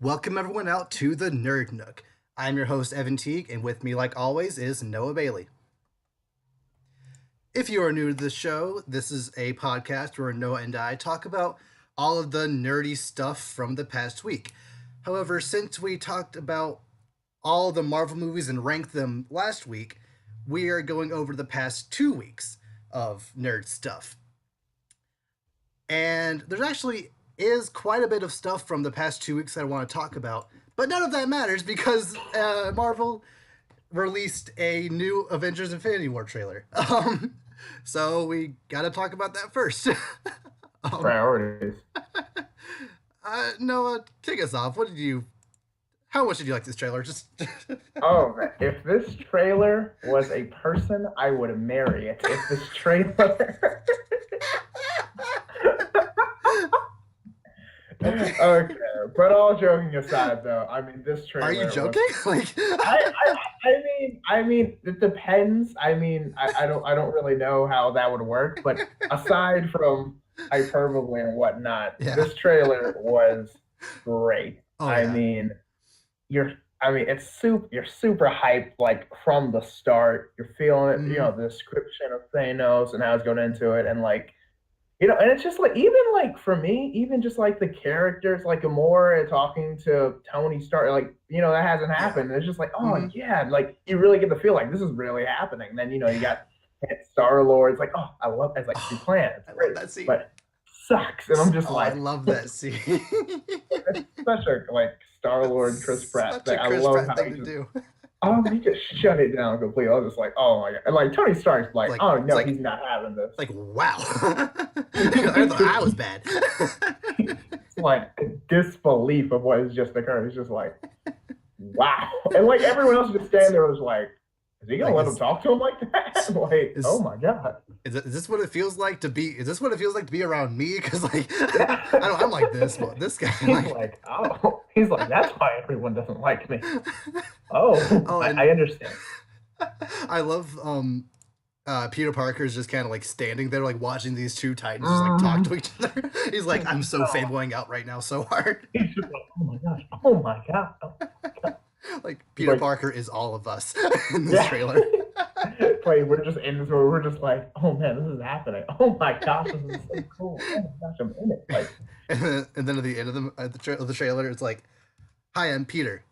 Welcome everyone out to the Nerd Nook. I'm your host Evan Teague, and with me, like always, is Noah Bailey. If you are new to the show, this is a podcast where Noah and I talk about all of the nerdy stuff from the past week. However, since we talked about all the Marvel movies and ranked them last week, we are going over the past 2 weeks of nerd stuff. And there's actually is quite a bit of stuff from the past 2 weeks that I want to talk about, but none of that matters because Marvel released a new Avengers Infinity War trailer. So we got to talk about that first. Priorities. Noah, kick us off. How much did you like this trailer? Just Oh, man. If this trailer was a person, I would marry it. If this trailer. Okay, but all joking aside, though, I mean, this trailer. Are you joking? I mean, it depends. I mean, I don't really know how that would work, but aside from hyperbole and whatnot, Yeah. this trailer was great. Oh, I yeah. mean, you're super hyped like from the start. You're feeling it, the description of Thanos and how it's going into it, and like, and it's just like, even like for me, even just like the characters, like Gamora talking to Tony Stark, like, that hasn't happened. It's just like, oh yeah, like you really get the feel like this is really happening. And then you got Star Lord. It's like, oh, I love it's like two plans. I love that scene. But sucks. And I'm just like, I love that scene. it's such a like Star Lord Chris Pratt thing. I Chris love Pratt how thing to do. he just shut it down completely. I was just like, oh my god. And like Tony Stark's like, oh no, like, he's not having this. Like, wow. I thought I was bad. It's like disbelief of what has just occurred. It's just like, wow. And like everyone else just standing there was like, is he gonna let him talk to him like that? Like, oh my god. Is this what it feels like to be? Is this what it feels like to be around me? Because like, I'm like this, but this guy. He's like, that's why everyone doesn't like me. I understand. I love Peter Parker's just kind of like standing there, like watching these two Titans just like talk to each other. He's like, I'm so fanboying out right now so hard. He's just like, oh my gosh, oh my god. Oh my god. Like Peter Parker is all of us in this trailer. Like we're just in this where we're just like, oh man, this is happening. Oh my gosh, this is so cool. Oh my gosh, I'm in it. Like, and then at the end of the trailer, it's like, hi, I'm Peter.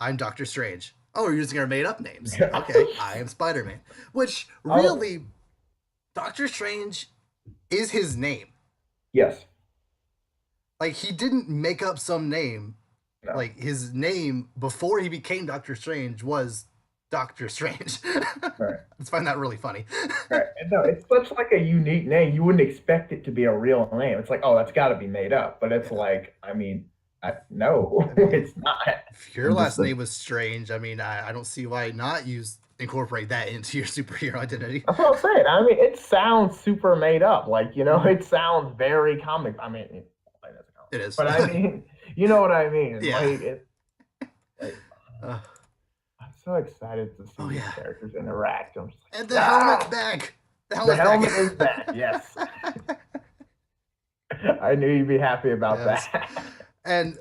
I'm Doctor Strange. Oh, we're using our made-up names. Okay, I am Spider-Man. Which really, Doctor Strange is his name. Yes. Like he didn't make up some name. No. Like his name before he became Doctor Strange was Doctor Strange. Right. I find that really funny. Right. No, it's such like a unique name. You wouldn't expect it to be a real name. It's like, oh, that's got to be made up. But it's like, I mean, no, it's not. If your last name was Strange, I mean, I don't see why not incorporate that into your superhero identity. That's what I'm saying. I mean, it sounds super made up. Like, it sounds very comic. I mean, it is. But I mean, you know what I mean? Yeah. I'm so excited to see these characters interact. I'm just like, and the helmet's back. The helmet is back. Yes. I knew you'd be happy about that. And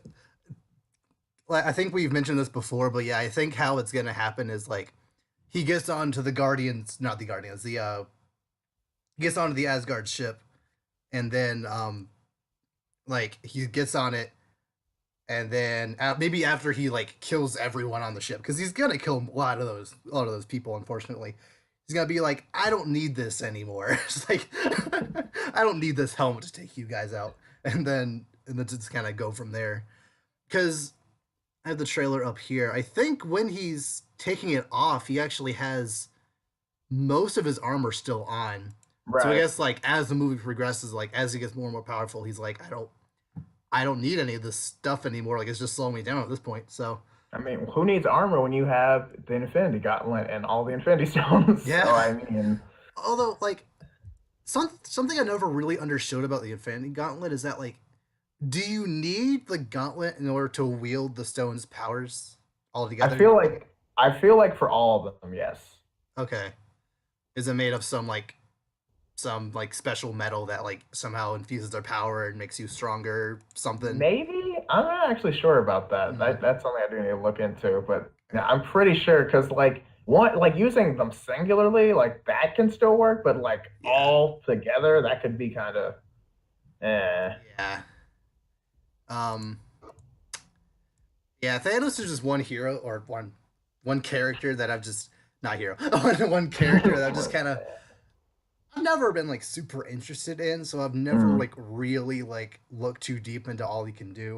like, I think we've mentioned this before, but yeah, I think how it's gonna happen is like he gets onto the Guardians, not the Guardians, he gets onto the Asgard ship, and then like he gets on it, and then maybe after he like kills everyone on the ship, because he's gonna kill a lot of those people, unfortunately. He's gonna be like, I don't need this anymore. It's like I don't need this helmet to take you guys out, and then just kind of go from there. Because I have the trailer up here. I think when he's taking it off, he actually has most of his armor still on. Right. So I guess like as the movie progresses, like as he gets more and more powerful, he's like, I don't need any of this stuff anymore. Like it's just slowing me down at this point. So I mean, who needs armor when you have the Infinity Gauntlet and all the Infinity Stones? Yeah. So, I mean, although like something I never really understood about the Infinity Gauntlet is that like, do you need the gauntlet in order to wield the stone's powers altogether? I feel like for all of them, yes. Okay. Is it made of some special metal that like somehow infuses their power and makes you stronger? Something? Maybe. I'm not actually sure about that. Mm, That's something I do need to look into. But yeah, I'm pretty sure because like one like using them singularly, like that can still work, but like yeah, all together, that could be kind of eh. yeah. Um, yeah. Thanos is just one hero or one character that I've just not hero one character that I've just kind of I've never been like super interested in, so I've never Mm, like really like looked too deep into all he can do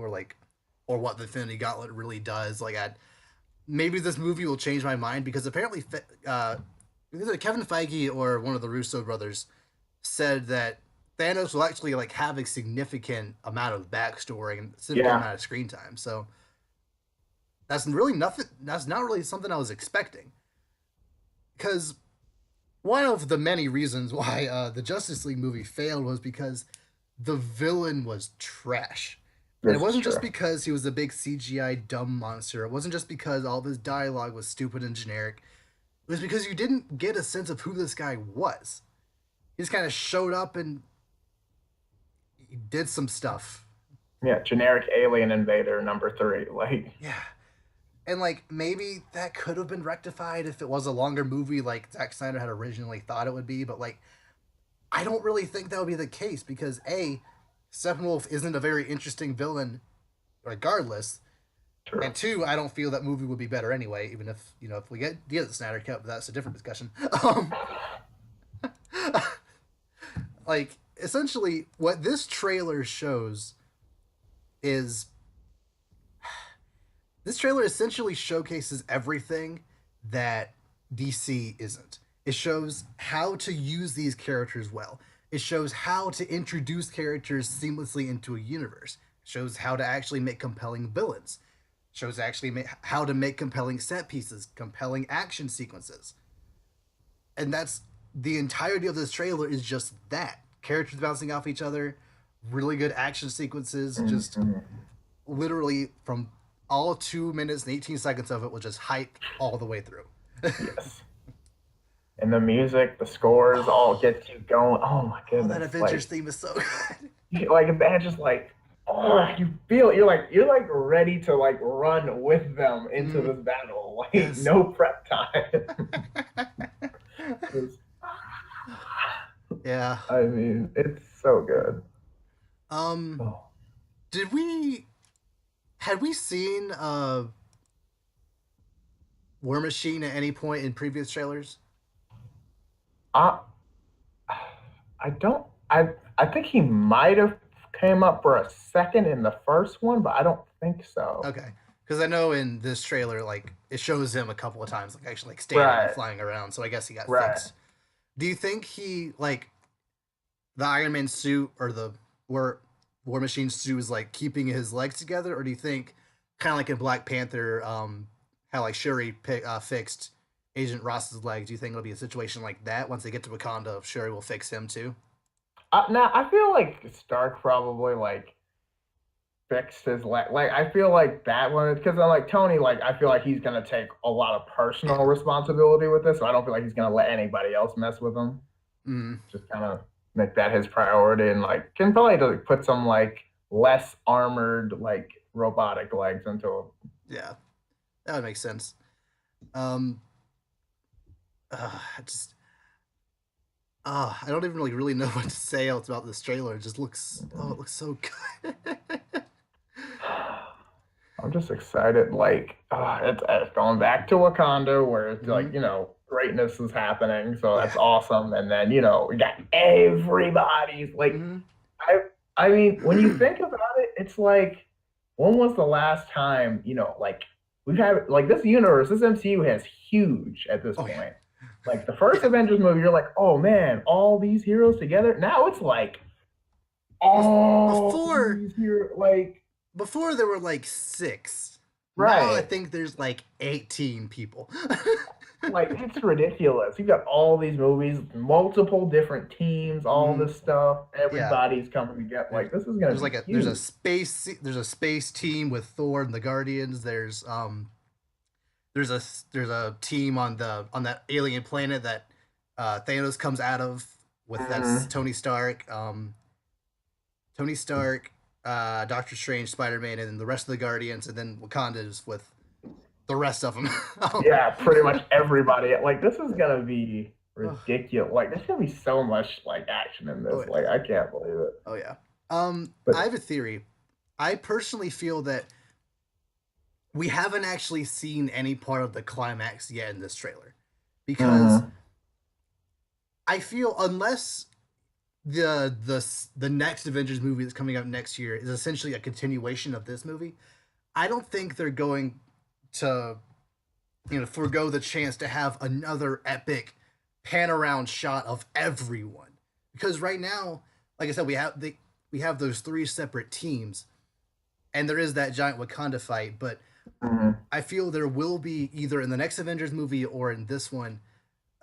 or what the Infinity Gauntlet really does. Like I maybe this movie will change my mind because apparently either Kevin Feige or one of the Russo brothers said that Thanos will actually like have a significant amount of backstory and significant yeah, amount of screen time. So that's really nothing. That's not really something I was expecting because one of the many reasons why the Justice League movie failed was because the villain was trash. And it this is wasn't just true. because he was a big CGI dumb monster. It wasn't just because all of his dialogue was stupid and generic. It was because you didn't get a sense of who this guy was. He just kind of showed up and he did some stuff. Yeah, generic alien invader number 3. Like, Yeah. And like maybe that could have been rectified if it was a longer movie like Zack Snyder had originally thought it would be, but like I don't really think that would be the case because A, Steppenwolf isn't a very interesting villain regardless. true. And two, I don't feel that movie would be better anyway, even if, if we get the Snyder Cut, but that's a different discussion. Like essentially what this trailer shows is this trailer essentially showcases everything that DC isn't. It shows how to use these characters well. It shows how to introduce characters seamlessly into a universe. It shows how to actually make compelling villains. It shows how to make compelling set pieces, compelling action sequences. And that's the entirety of this trailer is just that. Characters bouncing off each other, really good action sequences, just Mhm. literally from all 2 minutes and 18 seconds of it was just hype all the way through. Yes. And the music, the scores, all Oh, gets you going. Oh my oh, that goodness! Avengers theme is so good. Like that, just like, oh, you feel you're like ready to like run with them into Mm, this battle. Like yes. no prep time. 'Cause, Yeah. I mean, it's so good. Um. Oh, Did we had we seen War Machine at any point in previous trailers? I I don't. I think he might have came up for a second in the first one, but I don't think so. Okay. Because I know in this trailer, like it shows him a couple of times, like actually like standing and Right, flying around. So I guess he got right. fixed. Do you think he like the Iron Man suit or the War Machine suit is like keeping his legs together, or do you think kind of like in Black Panther, how like fixed Agent Ross's legs? Do you think it'll be a situation like that once they get to Wakanda? Shuri will fix him too. Now I feel like Stark probably like fixed his leg. Like I feel like that one because I'm like Tony. Like I feel like he's gonna take a lot of personal Yeah. responsibility with this, so I don't feel like he's gonna let anybody else mess with him. Mm, Just kind of make that his priority and like can probably like, put some like less armored like robotic legs into him. yeah, that would make sense. Um, I just, I don't even really know what to say else about this trailer. It just looks, it looks so good. I'm just excited. Like it's going back to Wakanda, where it's Mm-hmm. like greatness is happening. So Yeah. that's awesome. And then we got everybody's like Mm-hmm. I I mean, when you think about it, it's like when was the last time like we've had like this universe, this MCU has huge at this Oh yeah, point. Like the first yeah. Avengers movie, you're like, oh man, all these heroes together. Now it's like all Before these heroes, like before there were like six. Now I right. think there's like 18 people. Like it's ridiculous. You've got all these movies, multiple different teams, all Mm, this stuff. yeah. Everybody's coming together. There's Like this is gonna there's be like a huge. there's a space team with Thor and the Guardians. There's a there's a team on that alien planet that Thanos comes out of with that's Mhm. Tony Stark. Tony Stark. Doctor Strange, Spider-Man, and then the rest of the Guardians, and then Wakanda is with the rest of them. Yeah, pretty much everybody. Like this is gonna be ridiculous. Like there's gonna be so much like action in Oh this. yeah. Like I can't believe it. Oh yeah. I But have a theory. I personally feel that we haven't actually seen any part of the climax yet in this trailer, because mhm. I feel unless the next Avengers movie that's coming out next year is essentially a continuation of this movie, I don't think they're going to forego the chance to have another epic pan around shot of everyone, because right now, like I said, we have those three separate teams, and there is that giant Wakanda fight, but Mhm. I feel there will be either in the next Avengers movie or in this one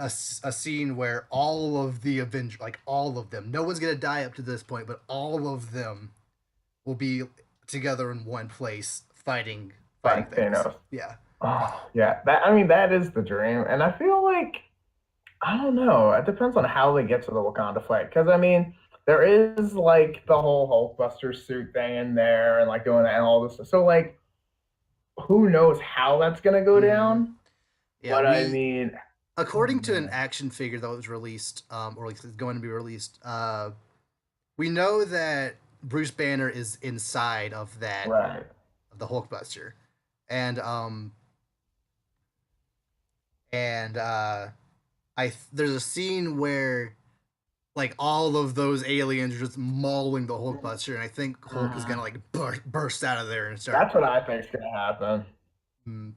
a scene where all of the Avengers, like all of them, no one's gonna die up to this point, but all of them will be together in one place fighting Fight Thanos. Thanos. Yeah. Oh yeah, that I mean that is the dream, and I feel like I don't know. It depends on how they get to the Wakanda fight, because I mean there is like the whole Hulkbuster suit thing in there, and like doing that and all this. So like, who knows how that's gonna go Mm-hmm. down? Yeah. But I We mean, oh according to an man, action figure that was released, or at least is going to be released, we know that Bruce Banner is inside right. of the Hulkbuster, and and there's a scene where like all of those aliens are just mauling the Hulkbuster, and I think Hulk is gonna Mhm. like burst out of there and start. That's what I think is gonna happen. Mm,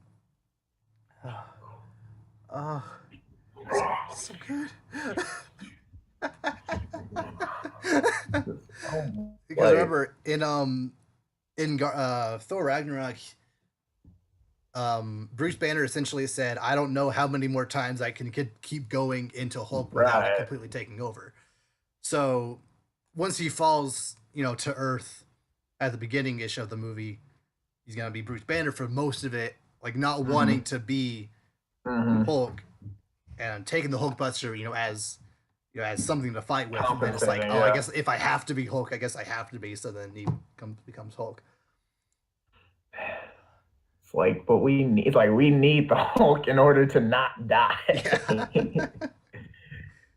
oh, so, so good. Oh, Because like, remember in Thor Ragnarok, Bruce Banner essentially said, "I don't know how many more times I can keep going into Hulk without it right. completely taking over." So once he falls, to Earth at the beginning ish of the movie, he's gonna be Bruce Banner for most of it, like not wanting Hmm. to be Hmm. Hulk and taking the Hulkbuster, as something to fight with, and then it's like, Compensating, oh, I yeah. guess if I have to be Hulk, I guess I have to be. So then he becomes Hulk. It's like, but we need the Hulk in order to not die. Yeah.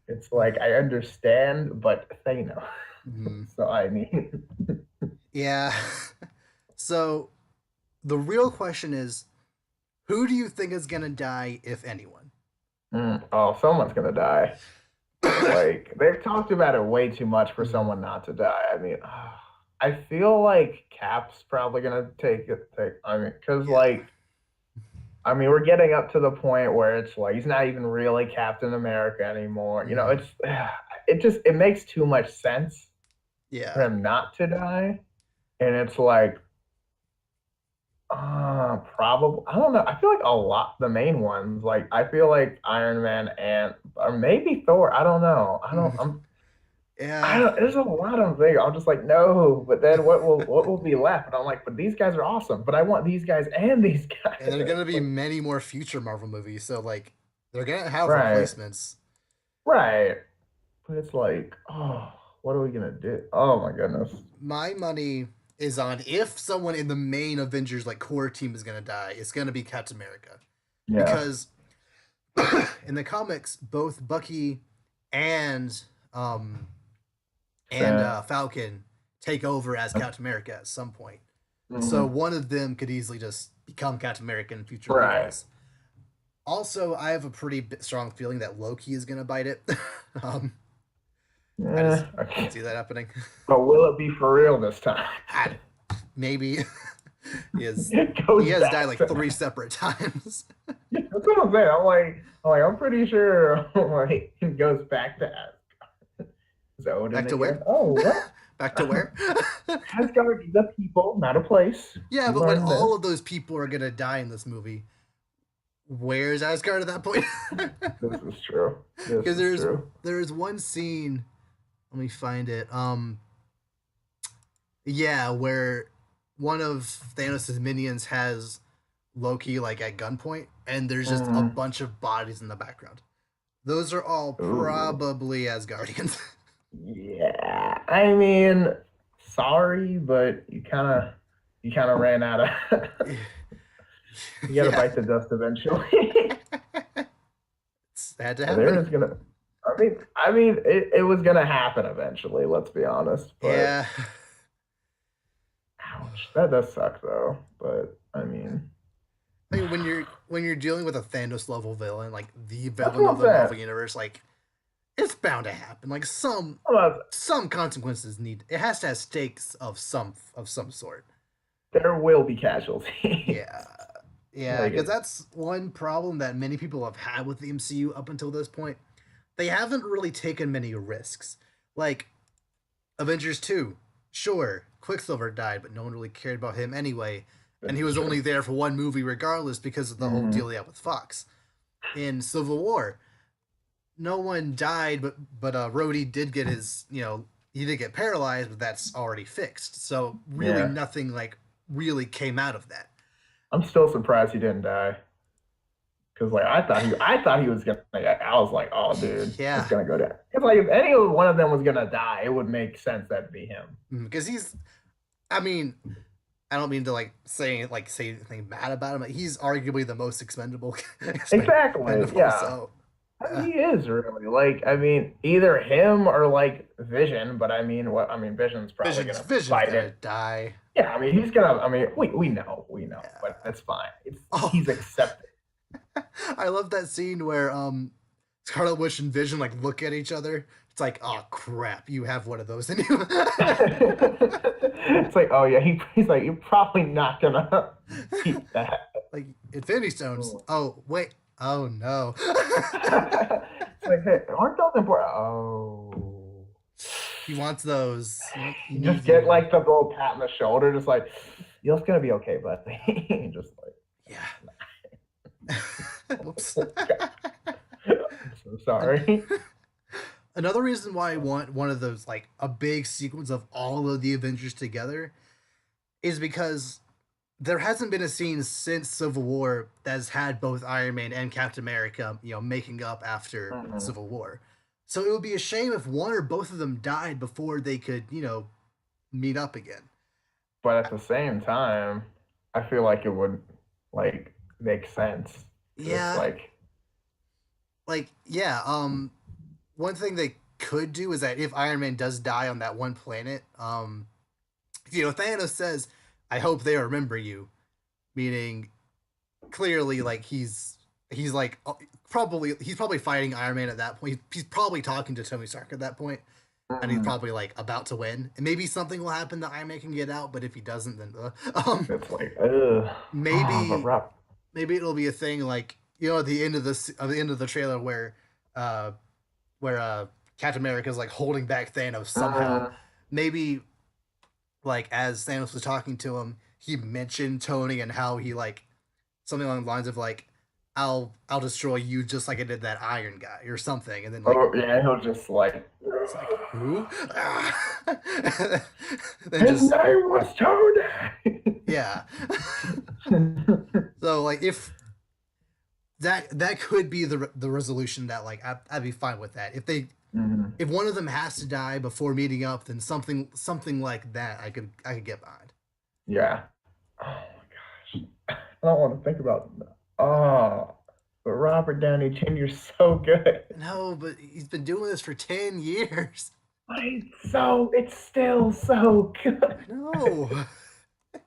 It's like I understand, but Thanos. Mhm. So I mean, Yeah. So the real question is, who do you think is gonna die, if anyone? oh, someone's gonna die. Like they've talked about it way too much for Mhm. someone not to die. I mean, I feel like Cap's probably gonna take it. I mean, because Yeah. like I mean, we're getting up to the point where it's like he's not even really Captain America anymore. You know, Mhm. it makes too much sense for Yeah. him not to die, and it's like probably I don't know. I feel like a lot the main ones like I feel like Iron Man and or maybe Thor. I don't know. Mhm. I Yeah. don't. There's a lot of things. I'm just like no, but then what will be left? And I'm like, but these guys are awesome. But I want these guys and these guys. And there are gonna It's be like, many more future Marvel movies, so like they're gonna have right, replacements. right. But it's like, oh, what are we gonna do? Oh my goodness. My money is on, if someone in the main Avengers like core team is gonna die, it's gonna be Captain America, Yeah. because in the comics, both Bucky and um Sam. Falcon take over as Captain America at some point. So Hmm. one of them could easily just become Captain America in future Right. movies. Also, I have a pretty strong feeling that Loki is gonna bite it. um, I just Yeah. can Okay. see that happening. But will it be for real this time? I, maybe he has It he goes has died back like to three separate times. that's what I'm saying. I'm pretty sure like it goes back to Odin Back to again. where? Oh, what? Back to where? Asgard is a people, not a place. Yeah, We but when learned all this. of those people are gonna die in this movie, where's Asgard at that point? This is true. This Because is true. there's one scene. Let me find it. Yeah, where one of Thanos' minions has Loki like at gunpoint, and there's just a Mm. bunch of bodies in the background. Those are all Ooh. probably Asgardians. Yeah. I mean, sorry, but you kind of ran out of. You got to Yeah, bite the dust eventually. it's had to They're happen. just gonna. I mean, it was gonna happen eventually. Let's be honest. But Yeah, ouch, that does suck though. But I mean, I mean when you're dealing with a Thanos level villain, like the that's villain what of I'm the saying. Marvel universe, like it's bound to happen. Like I'm not- some consequences need. It has to have stakes of some sort. There will be casualties. Yeah, yeah, Like because it. that's one problem that many people have had with the MCU up until this point. They haven't really taken many risks. Like Avengers 2, sure, Quicksilver died, but no one really cared about him anyway. And This he is was true. only there for one movie regardless because of the whole Hmm. deal he had with Fox. In Civil War, no one died, but Rhodey did get his, he did get paralyzed, but that's already fixed. So really Yeah, nothing like really came out of that. I'm still surprised he didn't die. Because like I thought he was gonna. I was like, oh, dude, it's Yeah, gonna go down. It's like if any one of them was gonna die, it would make sense that'd be him. because I mean, I don't mean to say anything bad about him. But he's arguably the most Exactly. expendable. Yeah. So I mean, he is really like. I mean, either him or like Vision. But I mean, what? I mean, Vision's probably gonna Vision's fight gonna it. die. Yeah. I mean, he's gonna. I mean, we know, but Yeah. that's fine. Oh, He's accepted. I love that scene where Scarlet Witch and Vision like look at each other. It's like, oh crap, you have one of those in you. It's like, oh yeah, he's like, you're probably not gonna keep that. Like Infinity Stones. Oh. Oh wait. Oh no. It's like, hey, aren't those important? Oh, He wants those. He you just needs get you. like the little pat on the shoulder, just like, you're gonna be okay, buddy. Just like, Yeah. Whoops. I'm so sorry. Another reason why I want one of those like a big sequence of all of the Avengers together is because there hasn't been a scene since Civil War that has had both Iron Man and Captain America, making up after Mhm. Civil War. So it would be a shame if one or both of them died before they could, meet up again. But at the same time, I feel like it would like make sense. Just Yeah, like, like yeah. One thing they could do is that if Iron Man does die on that one planet, Thanos says, "I hope they remember you," meaning clearly like he's like he's probably fighting Iron Man at that point. He's probably talking to Tony Stark at that point, and he's mm, probably like about to win. And maybe something will happen that Iron Man can get out, but if he doesn't, then it's like, ugh. Oh, but maybe Rob, maybe it'll be a thing like at the end of the end of the trailer uh where Captain America is like holding back Thanos somehow. uh, Maybe like as Thanos was talking to him, he mentioned Tony and how he like something along the lines of like I'll destroy you just like I did that Iron guy or something, and then like oh yeah, he'll just like, it's like who? Then his just name was Tony. yeah. So like if that could be the resolution that like I'd be fine with that Mhm. if one of them has to die before meeting up, then something like that I could get behind. Yeah. Oh my gosh. I don't want to think about that. Oh, but Robert Downey Jr. 's so good. No, but he's been doing this for 10 years. It's still so good. I know.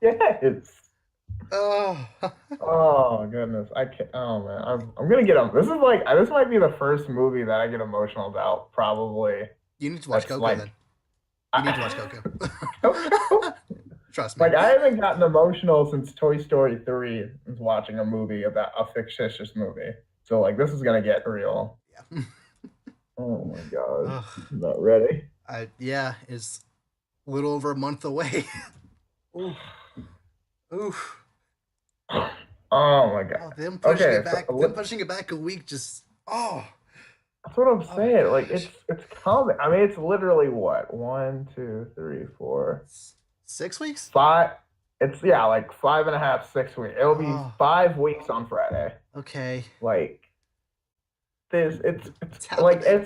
Yes. Oh, Oh goodness. I can't. Oh man. I'm gonna get on. This is like this might be the first movie that I get emotional about. Probably. you need to watch That's Coco then. like. You need to watch Coco. Coco. Trust me. Like I haven't gotten emotional since Toy Story 3 is watching a movie about a fictitious movie. So like this is gonna get real. Yeah. Oh my god. Ugh. I'm not ready. Yeah, it's a little over a month away. Ooh, ooh. Oh my Oh, god. them pushing Okay, it back. Them pushing it back a week. Just that's what I'm oh my saying. Like gosh. it's coming. I mean, it's literally what? One, two, three, four, 6 weeks. five. It's yeah, like 5.5, 6 weeks. It'll be Oh, 5 weeks on Friday. okay. Like this, it's It's like happening.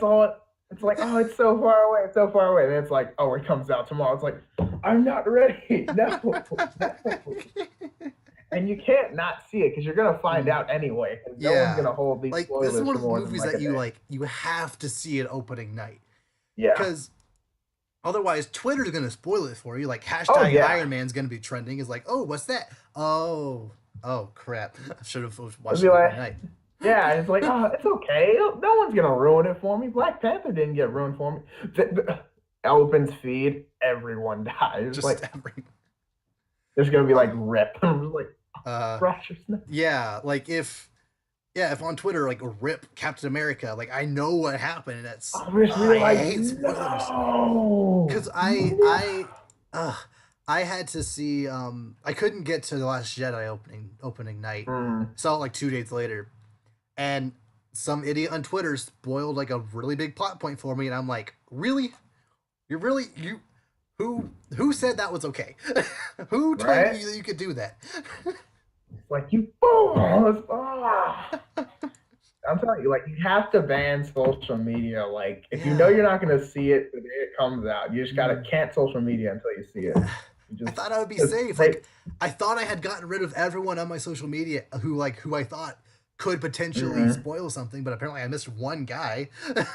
It's like, oh, it's so far away, it's so far away. And it's like, oh, it comes out tomorrow. It's like, I'm not ready. No, no. And you can't not see it because you're gonna find out anyway. Because no one's Yeah. gonna hold these Like this is spoilers one for of the more than movies like that a day. you have to see it opening night. Yeah. Because otherwise Twitter's gonna spoil it for you. Like Oh hashtag yeah. Iron Man's gonna be trending. Is like, oh, what's that? Oh crap. I should have It'd watched be it like, opening night. yeah, and it's like, oh, it's okay. No one's gonna ruin it for me. Black Panther didn't get ruined for me. Opens feed, everyone dies. Just Like, every there's gonna be like oh rip. I'm just like, uh righteousness. yeah, like if on Twitter like rip Captain America, like I know what happened and that's I was I really like, hate spoilers. Because no. uh I had to see I couldn't get to the Last Jedi opening night. Mm, Saw it like 2 days later. And some idiot on Twitter spoiled like a really big plot point for me, and I'm like, really? You're really you who said that was okay? Who told right? you that you could do that? Like you fools. Ah. I'm telling you, like you have to ban social media. Like if you know Yeah. you're not gonna see it the day it comes out, you just gotta Mm. can't social media until you see it. You I just thought I would be because safe. they Like I thought I had gotten rid of everyone on my social media who I thought could potentially mhm. spoil something, but apparently I missed one guy. Like,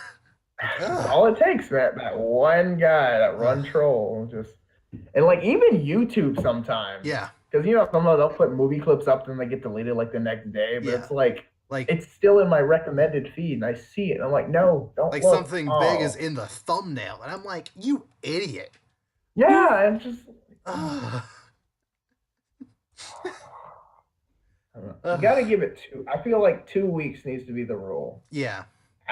That's ugh, all it takes, man. That one guy, that ugh. one troll, just and like even YouTube sometimes, Yeah, because you know sometimes they'll put movie clips up and they get deleted like the next day, but yeah. it's like Like it's still in my recommended feed and I see it. And I'm like, no, don't like look. something big is Oh, in the thumbnail, and I'm like, you idiot. Who? yeah, and just Ugh, I don't know. You got to ugh. give it two. I feel like 2 weeks needs to be the rule. Yeah,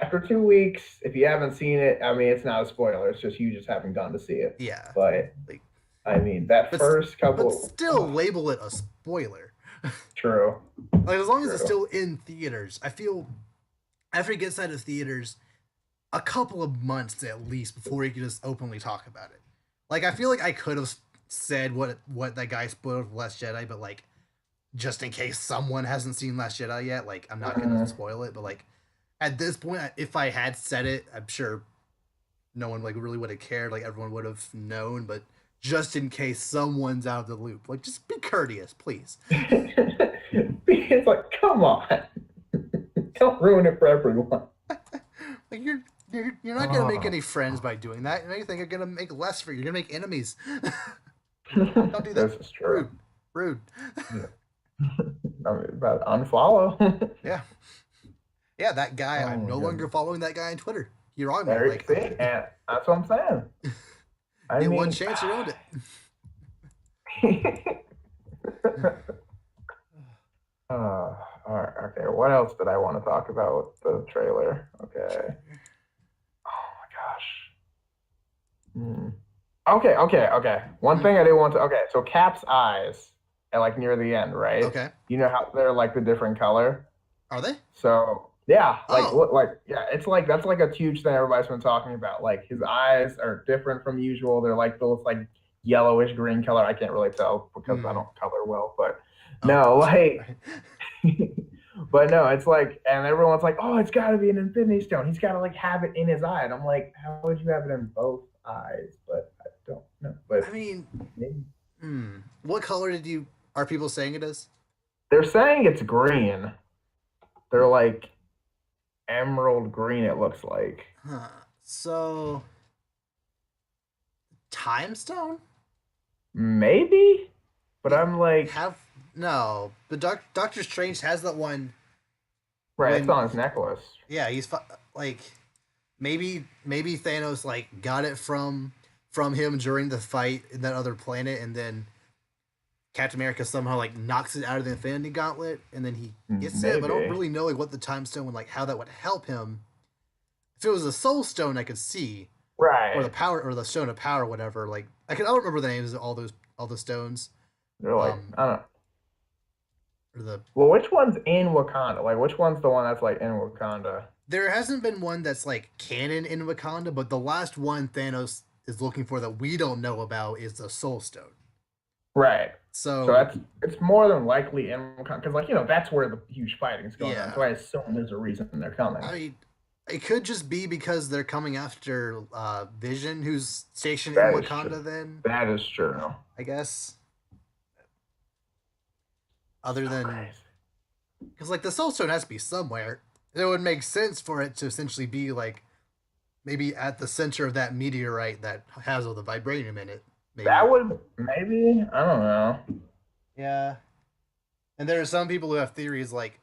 After 2 weeks, if you haven't seen it, I mean, it's not a spoiler. It's just you just haven't gone to see it. yeah. But Like, I mean, that but first but couple, still oh, label it a spoiler. true, Like as long as it's true. still in theaters, I feel after it gets out of theaters, a couple of months at least before you can just openly talk about it. Like I feel like I could have said what that guy spoiled for Last Jedi, but like just in case someone hasn't seen Last Jedi yet, like I'm not gonna Mm, spoil it. But like at this point, if I had said it, I'm sure no one like really would have cared. Like everyone would have known. But just in case someone's out of the loop, like just be courteous, please. it's like, come on, don't ruin it for everyone. Like you're not gonna make Oh. any friends by doing that. If anything, you're gonna make less for you. You're gonna make enemies. Don't do that. This is true. Rude. Rude. Yeah. I mean, but unfollow. Yeah. Yeah, that guy, Oh I'm my no longer goodness. following that guy on Twitter. You're on me. There you Like, see, and that's what I'm saying. I you had one mean, chance, you owned all right, okay. What else did I want to talk about the trailer? Okay. Oh my gosh. Hmm. Okay. One it. thing I didn't want to. Okay, so Cap's eyes, at like near the end, right? Okay. You know how they're like the different color. Are they? So yeah, like Oh. look, like yeah, it's like that's like a huge thing everybody's been talking about. Like his eyes are different from usual. They're like those like yellowish green color. I can't really tell because I Hmm. don't color well, but Okay. no, like Right. but no, it's like and everyone's like, oh, it's gotta be an infinity stone. He's gotta like have it in his eye. And I'm like, how would you have it in both eyes? But I don't know. I But mean, maybe. what color are people saying it is? They're saying it's green. They're like emerald green, it looks like. Huh. So, time stone? Maybe? But He I'm like, have no, but Doctor Strange has that one right, it's when on his necklace. yeah, like maybe Thanos like got it from him during the fight in that other planet, and then Captain America somehow like knocks it out of the Infinity Gauntlet, and then he gets it. But I don't Maybe. really know like what the Time Stone would like how that would help him. If it was a Soul Stone, I could see, or the Right. power or the Stone of Power, whatever. Like I don't remember the names of all the stones. They're like, Um, I don't know. or the Well, which one's in Wakanda? Like, which one's the one that's like in Wakanda? there hasn't been one that's like canon in Wakanda, but the last one Thanos is looking for that we don't know about is the Soul Stone. Right. So So that's it's more than likely in Wakanda because, like, that's where the huge fighting is going on. yeah, So I assume there's a reason they're coming. I mean, it could just be because they're coming after Vision, who's stationed in That is true. Wakanda. Then That is true. I guess other So than crazy. because like the Soul Stone has to be somewhere. It would make sense for it to essentially be like maybe at the center of that meteorite that has all the vibranium in it. Maybe. That would maybe, I don't know. Yeah. And there are some people who have theories like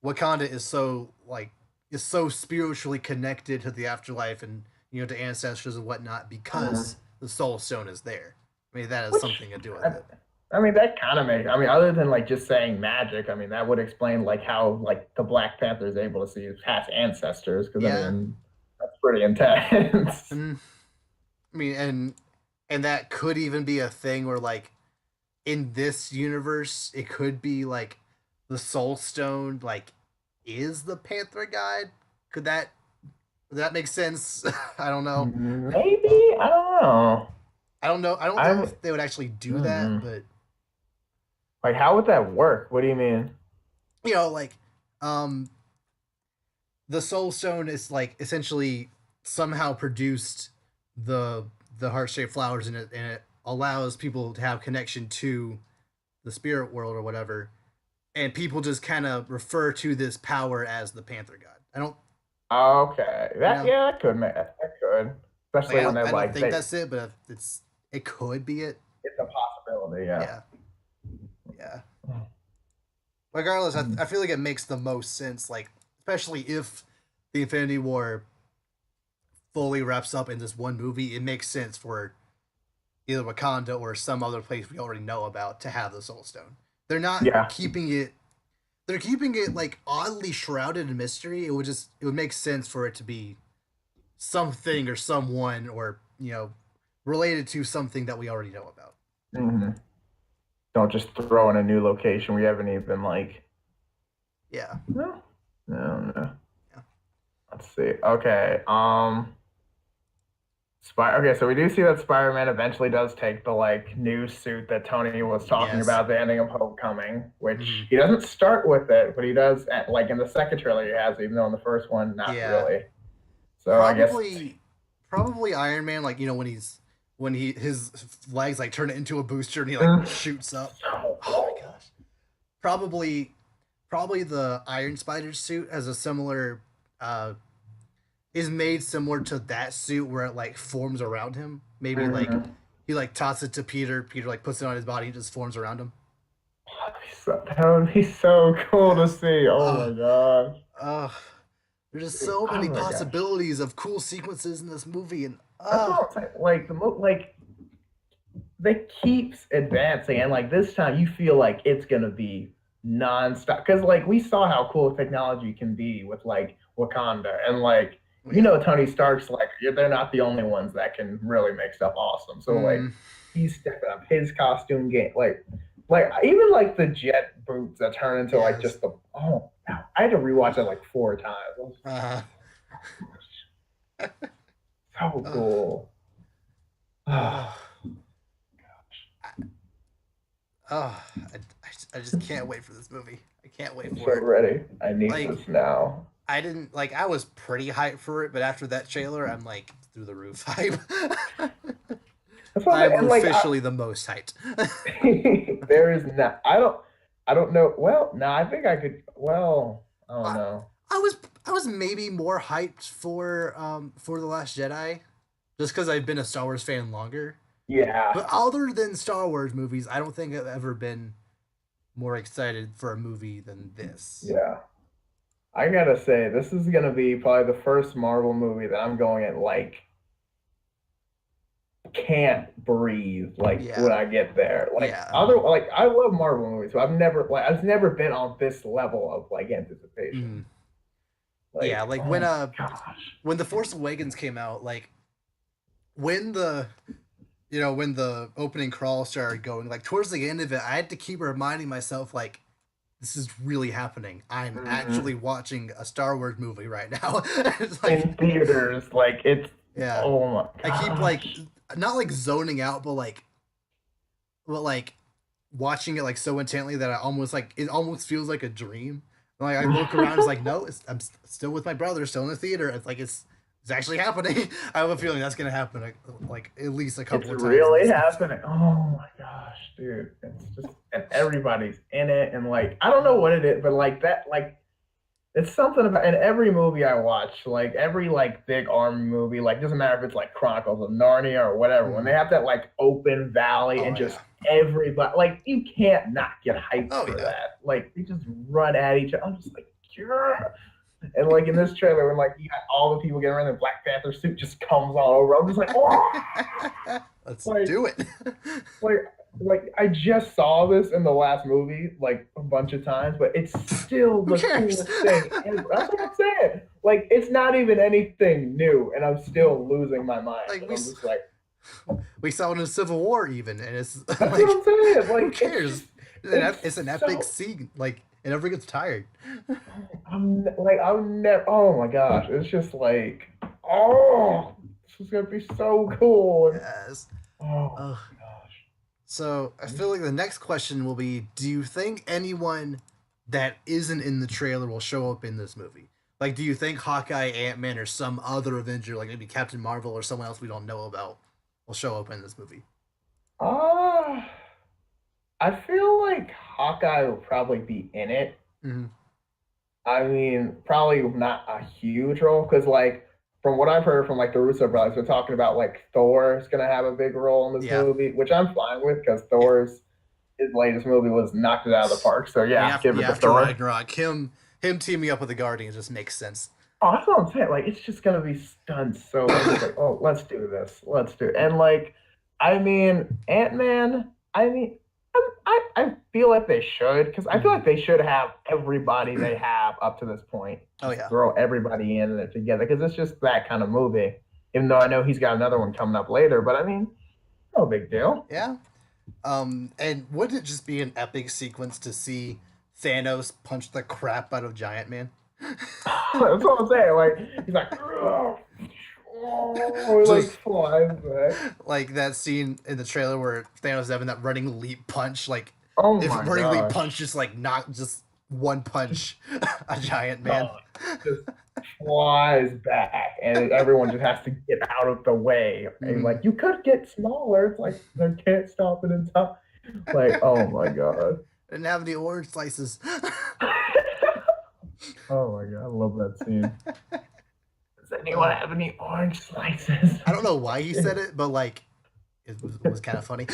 Wakanda is so spiritually connected to the afterlife and to ancestors and whatnot because Mhm. the Soul Stone is there. I mean that has Which something to do with I, it. I mean that kind of makes. I mean, other than like just saying magic, I mean that would explain like how like the Black Panther is able to see his past ancestors. Because I Yeah. mean that's pretty intense. And I mean and that could even be a thing where like in this universe it could be like the Soul Stone like is the Panther guide. Could that make sense? I don't know. Maybe I don't know. I don't know I'm if they would actually do that, mm, but like how would that work? What do you mean? like um the Soul Stone is like essentially somehow produced the heart shaped flowers in it, and it allows people to have connection to the spirit world or whatever. And people just kind of refer to this power as the Panther God. I don't, Okay, you that know, yeah, that could make that could, especially when they're I don't like think that's it, but it could be it. it's a possibility. Yeah. Yeah, yeah. Regardless, I feel like it makes the most sense. Like, especially if the Infinity War fully wraps up in this one movie, it makes sense for either Wakanda or some other place we already know about to have the Soul Stone. They're not Yeah. keeping it. They're keeping it like oddly shrouded in mystery. It would make sense for it to be something or someone or related to something that we already know about. hmm Don't just throw in a new location we haven't even like. Yeah. No, no, no. Yeah. Let's see. Okay. Okay, so we do see that Spider-Man eventually does take the like new suit that Tony was talking Yes. about, the ending of Homecoming, which Mm-hmm. he doesn't start with it, but he does at, like in the second trailer he has, even though in the first one, not Yeah. really. So I guess Probably probably Iron Man, like, when his legs like turn it into a booster and he like shoots up. so Oh my cool. gosh. Probably probably the Iron Spider suit has a similar uh is made similar to that suit where it like forms around him. Maybe like Mhm. he like tosses it to Peter, Peter like puts it on his body, it just forms around him. That would be so cool to Yes. see. Oh Uh my gosh. uh there's just so Oh many my gosh. possibilities of cool sequences in this movie and That's what I'm saying. Like like they keeps advancing, and like this time you feel like it's gonna be nonstop. Because like we saw how cool technology can be with like Wakanda, and like yeah. Tony Stark's like they're not the only ones that can really make stuff awesome. So like Mm, he's stepping up his costume game, like even like the jet boots that turn into like yes. just the I had to rewatch it like 4 times. It was Uh, so uh, cool. uh, I just can't wait for this movie. I can't wait I'm for so it. ready. I need Like, this now. I didn't like. I was pretty hyped for it, but after that trailer, I'm like through the roof hype. That's what I'm I'm saying. And like officially the most hyped. there is not. I don't know. Well, no, I think I could. Well, I don't I, know. I was maybe more hyped for the Last Jedi, just because I've been a Star Wars fan longer. Yeah, But other than Star Wars movies, I don't think I've ever been more excited for a movie than this. yeah. I gotta say, this is gonna be probably the first Marvel movie that I'm going at like can't breathe like when Yeah, I get there. Like yeah. other like I love Marvel movies, so I've never been on this level of like Mm. anticipation. Yeah, Like, like oh my gosh. when the Force Awakens came out, like when the when the opening crawl started going, like towards the end of it, I had to keep reminding myself like this is really happening. I'm actually Mhm. watching a Star Wars movie right now. It's like In theaters, like it's yeah. oh my I keep like gosh. not like zoning out, but like watching it like so intently that I almost like it almost feels like a dream. Like I look around, it's like no, still with my brother, still in the theater. It's like it's actually happening. I have a feeling that's gonna happen like at least a It's couple of times in really this movie. happening. Oh my gosh, dude. It's just and everybody's in it and like I don't know what it is, but like that like it's something about in every movie I watch, like every like big army movie, like doesn't matter if it's like Chronicles of Narnia or whatever, when they Mhm. have that like open valley Oh and yeah. just everybody like you can't not get hyped Oh for yeah. that. Like they just run at each other. I'm just like, yeah. And like in this trailer, when like you got all the people getting around, the Black Panther suit just comes all over. I'm just like, oh, Let's like do it. like like I just saw this in the last movie like a bunch of times, but it's still Who the cares? coolest thing ever. That's what I'm saying. Like it's not even anything new, and I'm still losing my mind. Like And I'm just like, we saw it in Civil War even, and it's that's what like I'm saying. who Like it's cares? just it's It's an epic so. scene. Like it never gets tired. I'm never. Oh my gosh, it's just like, oh, this is gonna be so cool. And Yes. oh Oh, my gosh. so I feel like the next question will be: do you think anyone that isn't in the trailer will show up in this movie? Like, do you think Hawkeye, Ant Man, or some other Avenger, like maybe Captain Marvel or someone else we don't know about, will show up in this movie? Ah, I feel like Hawkeye will probably be in it. Mm-hmm. I mean, probably not a huge role because, like, from what I've heard from like the Russo brothers, they're talking about like Thor is gonna have a big role in this Yeah, movie, which I'm fine with because yeah. Thor's his latest movie was knocked it out of the park. So I mean, yeah, give it to after Thor. Ragnarok, him teaming up with the Guardians just makes sense. Oh, that's what I'm saying. Like, it's just gonna be done so. I'm just like, oh, let's do this. Let's do it. And like, I mean, Ant-Man. I mean, I feel like they should because I feel Mhm. like they should have everybody they have up to this point. Oh Just yeah, throw everybody in it together because it's just that kind of movie. Even though I know he's got another one coming up later, but I mean, no big deal. yeah. And wouldn't it just be an epic sequence to see Thanos punch the crap out of Giant Man? That's what I'm saying. Like, he's like, oh, like Just flies back. like that scene in the trailer where Thanos is having that running leap punch. Like, Oh if my running leap punch gosh. just like not just one Just punch a Giant Man. done. Just flies back, and everyone just has to get out of the way. And Mm-hmm. like, you could get smaller. It's like they can't stop it in time. Like, oh my god. Didn't have any orange slices. Oh my god, I love that scene. Does anyone have any orange slices? I don't know why he said it, but like it was kind of funny.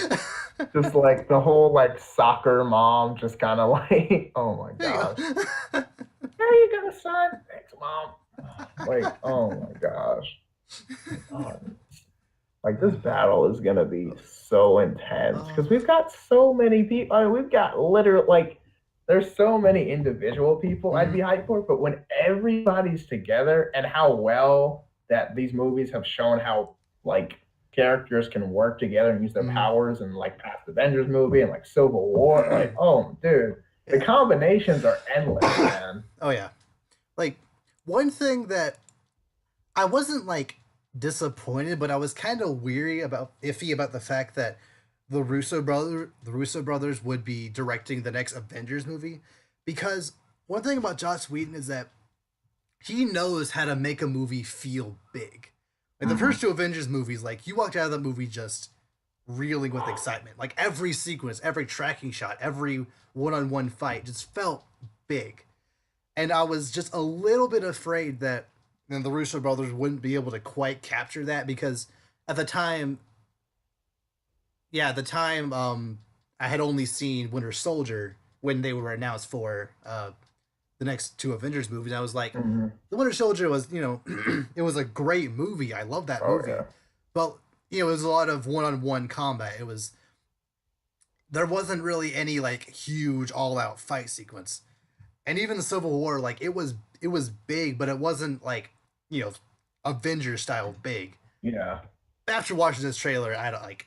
Just like the whole like soccer mom, just kind of like, oh my There you gosh. go. There you go, son. Thanks, mom. Like, oh my gosh. Oh, like this battle is gonna be so intense because Oh, we've got so many people. I mean, we've got literally like there's so many individual people I'd mm-hmm. be hyped for, but when everybody's together and how well that these movies have shown how like characters can work together and use their Mm-hmm. powers and like past Avengers movie and like Civil War, like oh dude, the Yeah. combinations are endless, man. Oh yeah. Like one thing that I wasn't like disappointed, but I was kind of iffy about the fact that the Russo brothers would be directing the next Avengers movie, because one thing about Joss Whedon is that he knows how to make a movie feel big. Like the first Mhm. two Avengers movies, like you walked out of that movie just reeling with excitement. Like every sequence, every tracking shot, every one-on-one fight just felt big. And I was just a little bit afraid that the Russo brothers wouldn't be able to quite capture that, because at the time, yeah, at the time, I had only seen Winter Soldier when they were announced for the next two Avengers movies. I was like, Mhm. the Winter Soldier was, it was a great movie. I love that Oh movie, yeah. but it was a lot of one-on-one combat. There wasn't really any like huge all-out fight sequence. And even the Civil War, like it was big, but it wasn't like you know Avengers style big. Yeah. After watching this trailer, I don't like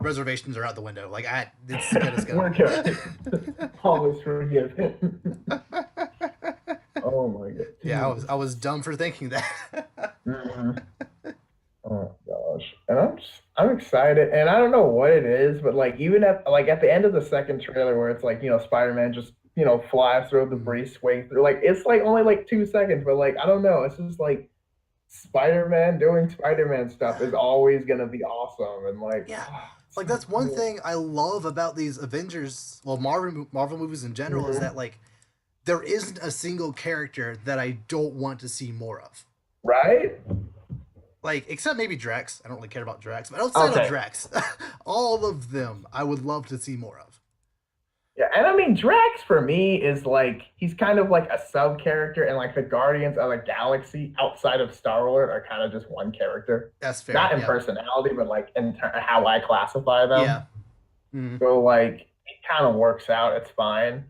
reservations are out the window. Like it's as good as We're gone. good. Always forgiven. Oh my god, Yeah, dude. I was dumb for thinking that. Mhm. Oh gosh, and I'm excited, and I don't know what it is, but like even at the end of the second trailer where it's like Spider-Man just flies through the Mhm. breeze, swing through. Like it's like only like 2 seconds, but like I don't know. It's just like Spider-Man doing Spider-Man stuff is always gonna be awesome, and like, Yeah, oh, it's like so that's one cool. thing I love about these Avengers, well, Marvel movies in general, is that Mhm. like there isn't a single character that I don't want to see more of. Right? Like, except maybe Drax. I don't really care about Drax, but outside of Okay. Drax, all of them I would love to see more of. Yeah, and I mean Drax for me is like he's kind of like a sub character, and like the Guardians of the Galaxy outside of Star Wars are kind of just one character, That's fair. not in Yep. personality, but like in how I classify Yeah. them. Mm-hmm. So like it kind of works out. It's fine.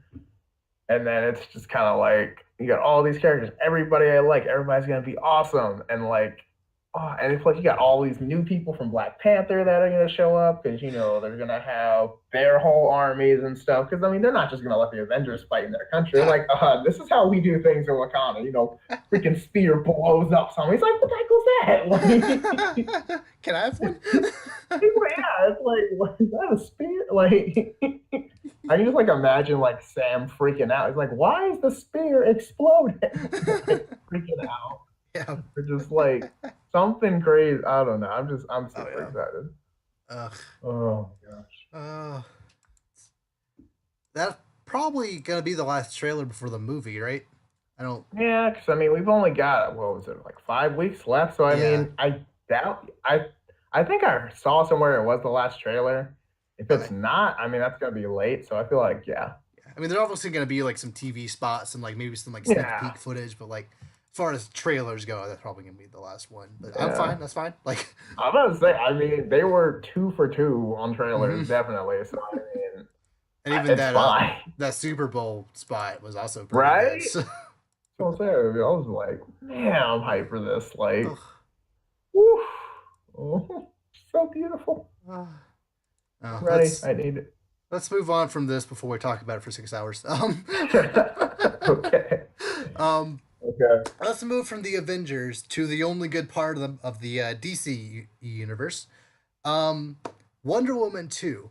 And then it's just kind of like you got all these characters, everybody I like, everybody's gonna be awesome, and like, oh, and it's like you got all these new people from Black Panther that are gonna show up because they're gonna have their whole armies and stuff. Because I mean, they're not just gonna let the Avengers fight in their country. They're Ah. like, this is how we do things in Wakanda. Freaking spear blows up something. He's like, what the heck was that? Like, Can I have one? yeah, it's like, what is that a spear? Like, I can just like imagine like Sam freaking out. He's like, "Why is the spear exploding?" Like freaking out. Yeah. Or just like something crazy. I don't know. I'm Oh super yeah. excited. Ugh. Oh my gosh. Uh, that's probably gonna be the last trailer before the movie, right? I don't. Yeah, because I mean we've only got what was it like 5 weeks left. So I Yeah. mean I doubt I think I saw somewhere it was the last trailer. If it's Okay. not, I mean that's gonna be late. So I feel like yeah, Yeah. I mean, there's obviously gonna be like some TV spots and like maybe some like sneak yeah, peek footage, but like as far as trailers go, that's probably gonna be the last one. But I'm yeah. fine. That's fine. Like, I'm gonna say, I mean, they were 2 for 2 on hmm. trailers, definitely. So I mean, And even it's that fine, that Super Bowl spot was also pretty good. right? So, So I'm saying, I was like, man, I'm hyped for this. Like, ugh. whew, oh, so beautiful. Ready? Let's I need it. move on from this before we talk about it for 6 hours. Okay. Um, Okay. let's move from the Avengers to the only good part of the DC universe. Um, Wonder Woman 2.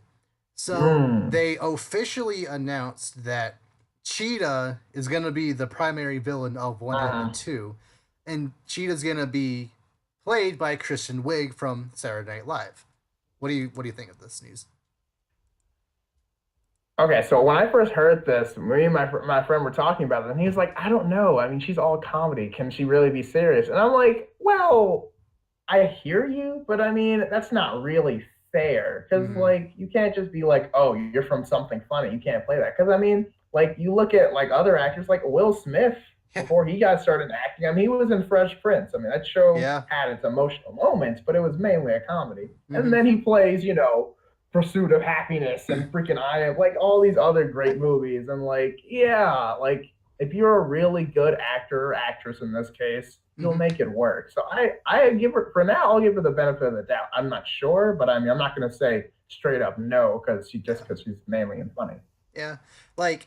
So Mm. they officially announced that Cheetah is gonna be the primary villain of Wonder Woman Uh-huh. 2, and Cheetah's gonna be played by Kristen Wiig from Saturday Night Live. What do you think of this news? Okay, so when I first heard this, me and my friend were talking about it, and he was like, I don't know. I mean, she's all comedy. Can she really be serious? And I'm like, well, I hear you, but I mean, that's not really fair because, Mm-hmm. like, you can't just be like, oh, you're from something funny. You can't play that. Because, I mean, like, you look at like other actors, like Will Smith, Yeah. before he got started acting, I mean, he was in Fresh Prince. I mean, that show Yeah. had its emotional moments, but it was mainly a comedy. And Mm-hmm. then he plays, Pursuit of Happiness and freaking I Am, like all these other great movies. And, like, yeah, like, if you're a really good actor or actress in this case, you'll Mm-hmm. make it work. So I give her for now. I'll give her the benefit of the doubt. I'm not sure, but I mean, I'm not going to say straight up no Yeah. because she's mainly and funny. Yeah. Like,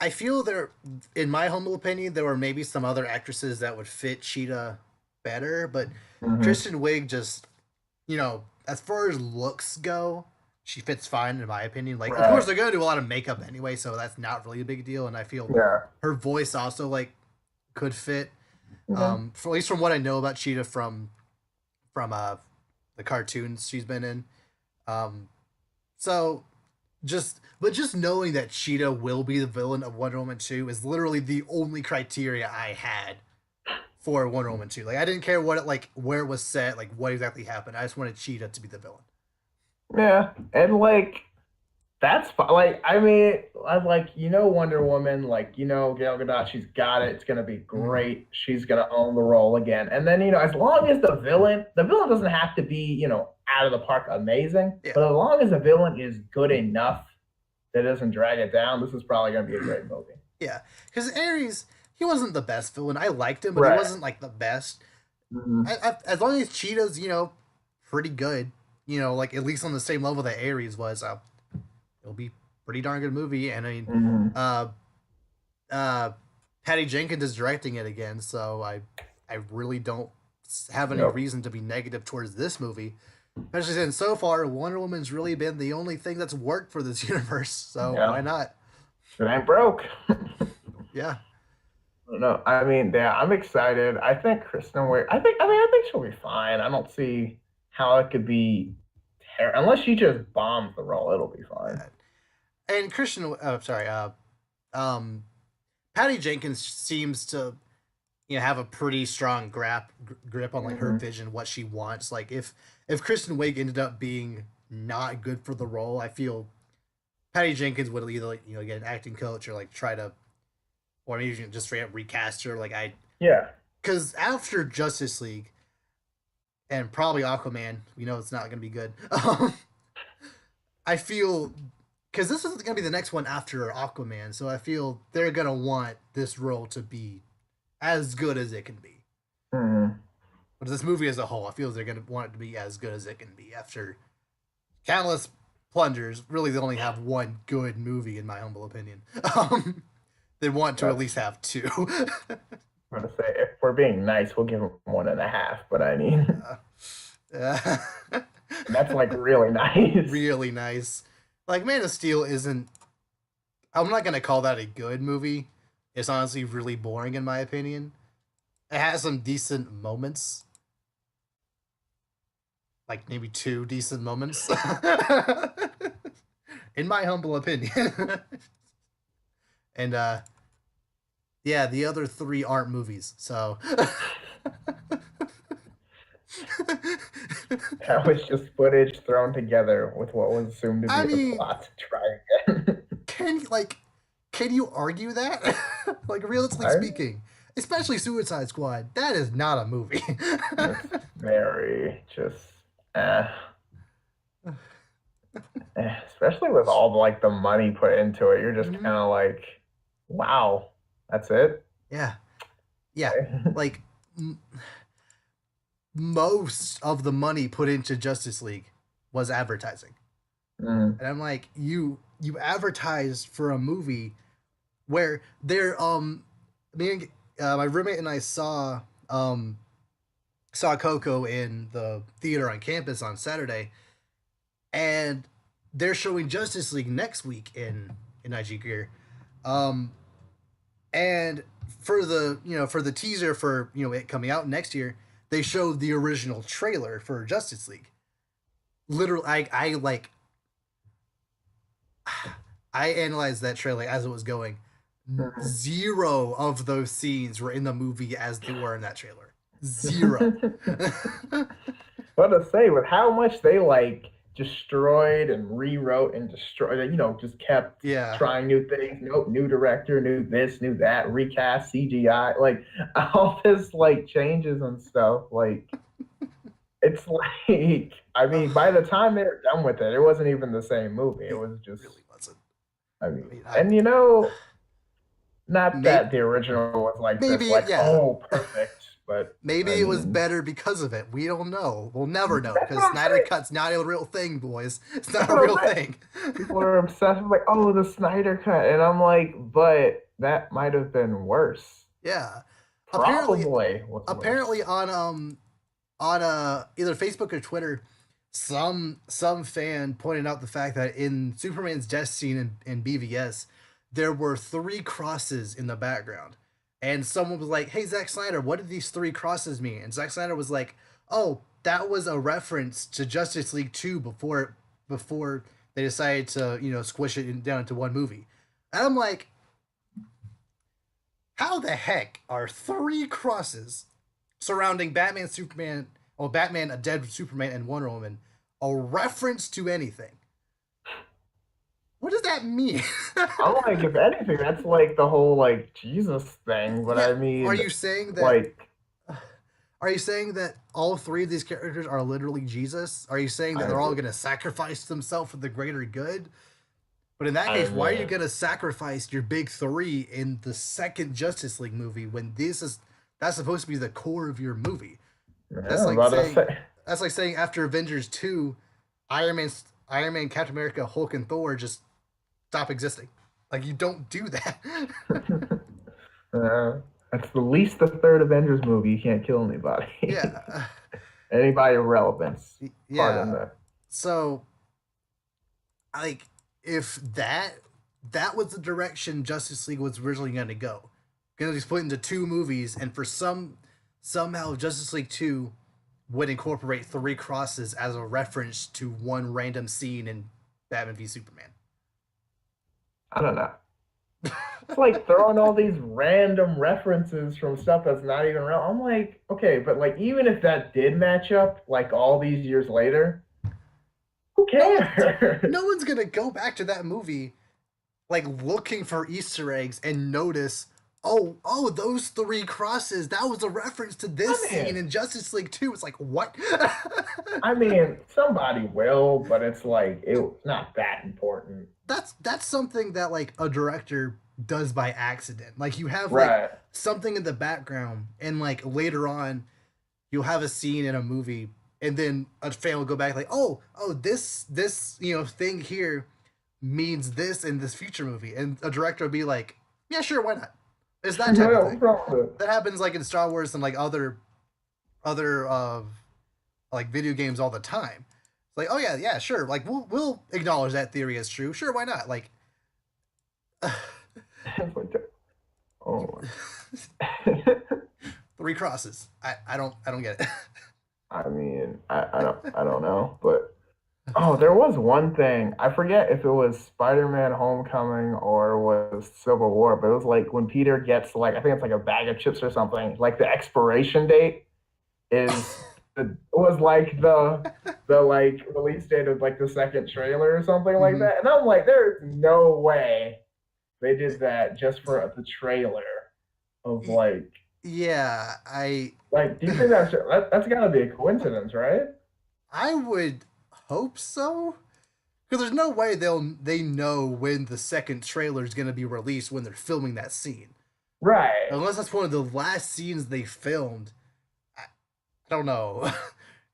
I feel there, in my humble opinion, there were maybe some other actresses that would fit Cheetah better, but Mm-hmm. Kristen Wiig just, as far as looks go, she fits fine in my opinion. Like, of course, Right. they're gonna do a lot of makeup anyway, so that's not really a big deal. And I feel Yeah. her voice also like could fit. Yeah. For at least from what I know about Cheetah from the cartoons she's been in. Um, so just knowing that Cheetah will be the villain of Wonder Woman 2 is literally the only criteria I had for Wonder Woman 2. Like, I didn't care what it, like, where it was set, like what exactly happened. I just wanted Cheetah to be the villain. Yeah. And like that's like I mean I like Wonder Woman like Gal Gadot, she's got it. It's gonna be Mm-hmm. great. She's gonna own the role again. And then as long as the villain doesn't have to be out of the park amazing, Yeah. but as long as the villain is good enough that doesn't drag it down, this is probably gonna be a great movie. Yeah. Because Ares, he wasn't the best villain. I liked him, but he Right. wasn't like the best. Mm-hmm. As long as Cheetah's, pretty good, like at least on the same level that Ares was, it'll be pretty darn good movie. And I mean, Mm-hmm. uh, uh, Patty Jenkins is directing it again, so I really don't have any Yep. reason to be negative towards this movie. Especially since so far Wonder Woman's really been the only thing that's worked for this universe, so Yeah. why not? It ain't broke. Yeah. No, I mean, yeah, I'm excited. I think Kristen Wiig. I think she'll be fine. I don't see how it could be unless she just bombs the role. It'll be fine. Yeah. And Christian, sorry, um, Patty Jenkins seems to have a pretty strong grip on like her Hmm. vision, what she wants. Like if Kristen Wiig ended up being not good for the role, I feel Patty Jenkins would either like get an acting coach or like try to, or maybe just straight up recast her. Like I, Yeah. because after Justice League and probably Aquaman, we know it's not going to be good. I feel because this is going to be the next one after Aquaman, so I feel they're going to want this role to be as good as it can be. Hmm. But this movie as a whole, I feel they're going to want it to be as good as it can be after countless plungers. Really, they only have one good movie, in my humble opinion. They want to at That's least have two. I'm gonna say if we're being nice, we'll give him 1.5. But I mean, uh, that's like really nice. really nice. Like Man of Steel isn't. I'm not gonna call that a good movie. It's honestly really boring in my opinion. It has some decent moments, like maybe two decent moments, in my humble opinion. And yeah, the other three aren't movies. So That was just footage thrown together with what was assumed to I be the mean, plot to try again. can you argue that? Like realistically I, speaking, especially Suicide Squad, that is not a movie. it's very just eh, especially with all the, like the money put into it. You're just Mhm. kind of like, wow, that's it. Yeah, yeah. Okay. Like m- most of the money put into Justice League was advertising, Mm, and I'm like, you advertised for a movie where they're me and my roommate and I saw Coco in the theater on campus on Saturday, and they're showing Justice League next week in IG Gear, um, and for the teaser for it coming out next year, they showed the original trailer for Justice League. Literally, I analyzed that trailer as it was going. mm. Zero of those scenes were in the movie as they were in that trailer. Zero. What to say with how much they like destroyed and rewrote and destroyed, just kept Yeah. trying new things. Nope, new director, new this, new that, recast, CGI, like all this like changes and stuff. Like it's like, I mean, by the time they're done with it, it wasn't even the same movie. It It was just, really wasn't. I I mean, mean, and not maybe that the original was like this, maybe like, yeah, oh, perfect, but I maybe it was mean, better because of it. We don't know. We'll never know that's because what I'm Snyder saying. Cut's not a real thing, boys. It's That's not a what I'm real saying. thing. People are obsessed with like, oh, the Snyder cut, and I'm like, but that might have been worse. Yeah. Apparently, Probably was apparently worse. on either Facebook or Twitter, some fan pointed out the fact that in Superman's death scene in BVS, there were three crosses in the background, and someone was like, "Hey, Zack Snyder, what did these three crosses mean?" And Zack Snyder was like, "Oh, that was a reference to Justice League 2 before they decided to squish it down into one movie." And I'm like, how the heck are three crosses surrounding Batman, Superman, or Batman, a dead Superman, and Wonder Woman a reference to anything? What does that mean? I'm like, if anything, that's like the whole like Jesus thing. But Yeah, I are mean, you saying that? like, Are you saying that all three of these characters are literally Jesus? Are you saying that I they're all mean, going to sacrifice themselves for the greater good? But in that I case, why are you mean, going to sacrifice your big three in the second Justice League movie when that's supposed to be the core of your movie? That's yeah, I'm like about to saying say. that's like saying after Avengers 2, Iron Man, Captain America, Hulk, and Thor just stop existing. Like you don't do that. uh, that's the least the third Avengers movie. You can't kill anybody. Yeah. Anybody of relevance. Pardon Yeah. that. So like if that that was the direction Justice League was originally going to go. Going to be split into two movies, and for somehow Justice League 2 would incorporate three crosses as a reference to one random scene in Batman v Superman. I don't know. It's like throwing all these random references from stuff that's not even real. I'm like, okay, but like even if that did match up, like all these years later, who cares? No one's gonna go back to that movie like looking for Easter eggs and notice, oh, those three crosses, that was a reference to this scene in Justice League 2. It's like, what? I mean, somebody will, but it's like it's not that important. That's something that like a director does by accident. Like you have like something in the background, and like later on you'll have a scene in a movie, and then a fan will go back like, oh, this thing here means this in this future movie, and a director will be like, yeah, sure, why not? It's that type of thing. That happens like in Star Wars and like other like video games all the time. It's like, oh yeah, sure, like we'll acknowledge that theory as true. Sure, why not? Like, oh, three crosses. I don't get it. I mean, I don't know, but oh, there was one thing. I forget if it was Spider-Man Homecoming or was Civil War, but it was like when Peter gets like I think it's like a bag of chips or something. Like the expiration date was like the like release date of like the second trailer or something like that. And I'm like, there's no way they did that just for the trailer of like. Yeah, like. Do you think that's got to be a coincidence, right? I would hope so, because there's no way they know when the second trailer is going to be released when they're filming that scene, right? Unless that's one of the last scenes they filmed. I don't know.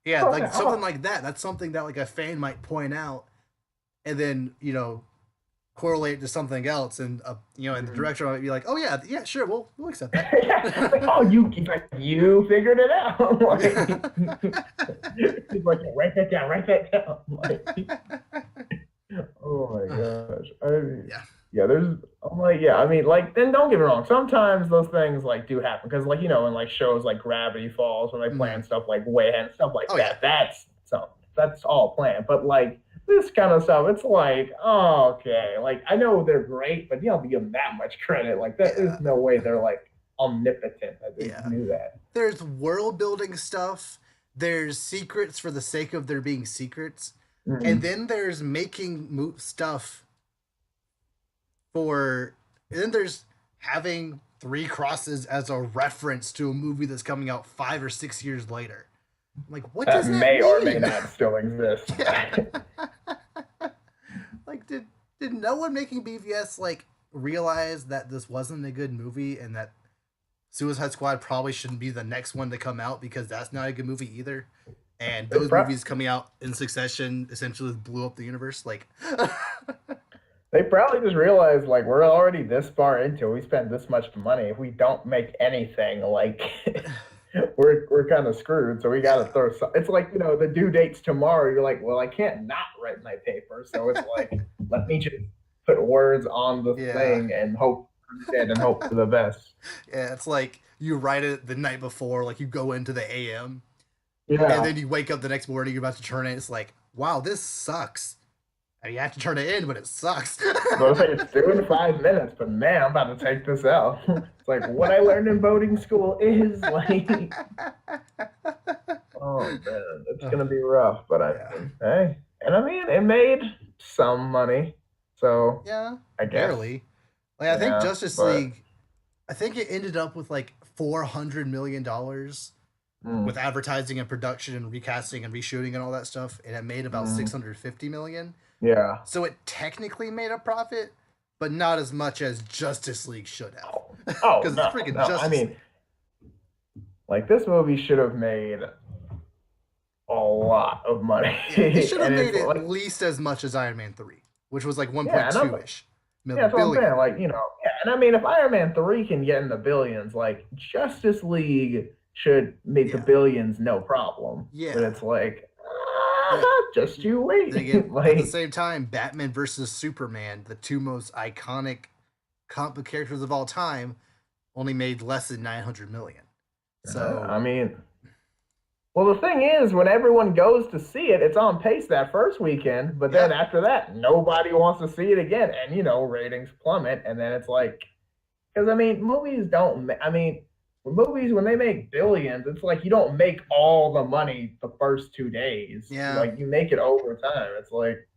Yeah, like something like that. That's something that like a fan might point out, and then correlate to something else, and and the director might be like, "Oh yeah, sure, we'll accept that." Like, oh, you figured it out. He's like, write that down. Oh my gosh. I'm like, I mean, like, then don't get me wrong. Sometimes those things like do happen because, like, in like shows like Gravity Falls when they plan stuff like way ahead and stuff like that. Yeah. That's all planned. But like this kind of stuff, it's like, oh, okay. Like I know they're great, but you don't give them that much credit. Like there's no way they're like omnipotent that they knew that. There's world building stuff. There's secrets for the sake of there being secrets, and then there's making stuff. And then there's having three crosses as a reference to a movie that's coming out 5 or 6 years later. Like, what does that may mean? Or may not still exist. Like, did no one making BVS like realize that this wasn't a good movie and that Suicide Squad probably shouldn't be the next one to come out because that's not a good movie either? And those movies coming out in succession essentially blew up the universe. Like, they probably just realized like we're already this far into it. We spent this much money. If we don't make anything, like we're kind of screwed. So we got to throw some. It's like the due date's tomorrow. You're like, well, I can't not write my paper. So it's like let me just put words on the thing and hope and hope for the best. Yeah, it's like you write it the night before. Like you go into the AM. Yeah. And then you wake up the next morning. You're about to turn it. It's like, wow, this sucks. And you have to turn it in, but it sucks. Well, it's due in 5 minutes, but man, I'm about to take this out. It's like what I learned in boating school is like, oh man, it's gonna be rough. But hey, and I mean, it made some money, so I guess. Barely. Like I think Justice League, I think it ended up with like $400 million with advertising and production and recasting and reshooting and all that stuff, and it made about $650 million. Yeah. So it technically made a profit, but not as much as Justice League should have. Oh, because it's freaking Justice. I mean, like this movie should have made a lot of money. Yeah, it should have made at least as much as Iron Man 3, which was like 1.2-ish. Yeah, that's what I'm saying. Like, and I mean, if Iron Man 3 can get in the billions, like Justice League should make the billions no problem. Yeah. But it's like, Just you Then wait. again, at the Like, same time, Batman versus Superman, the two most iconic comic book characters of all time, only made less than 900 million. I So mean, well, the thing is, when everyone goes to see it, it's on pace that first weekend, but then yeah, after that, nobody wants to see it again, and ratings plummet, and then it's like, because I mean, movies don't. I mean, movies when they make billions, it's like you don't make all the money the first 2 days. yeah. Like you make it over time. It's like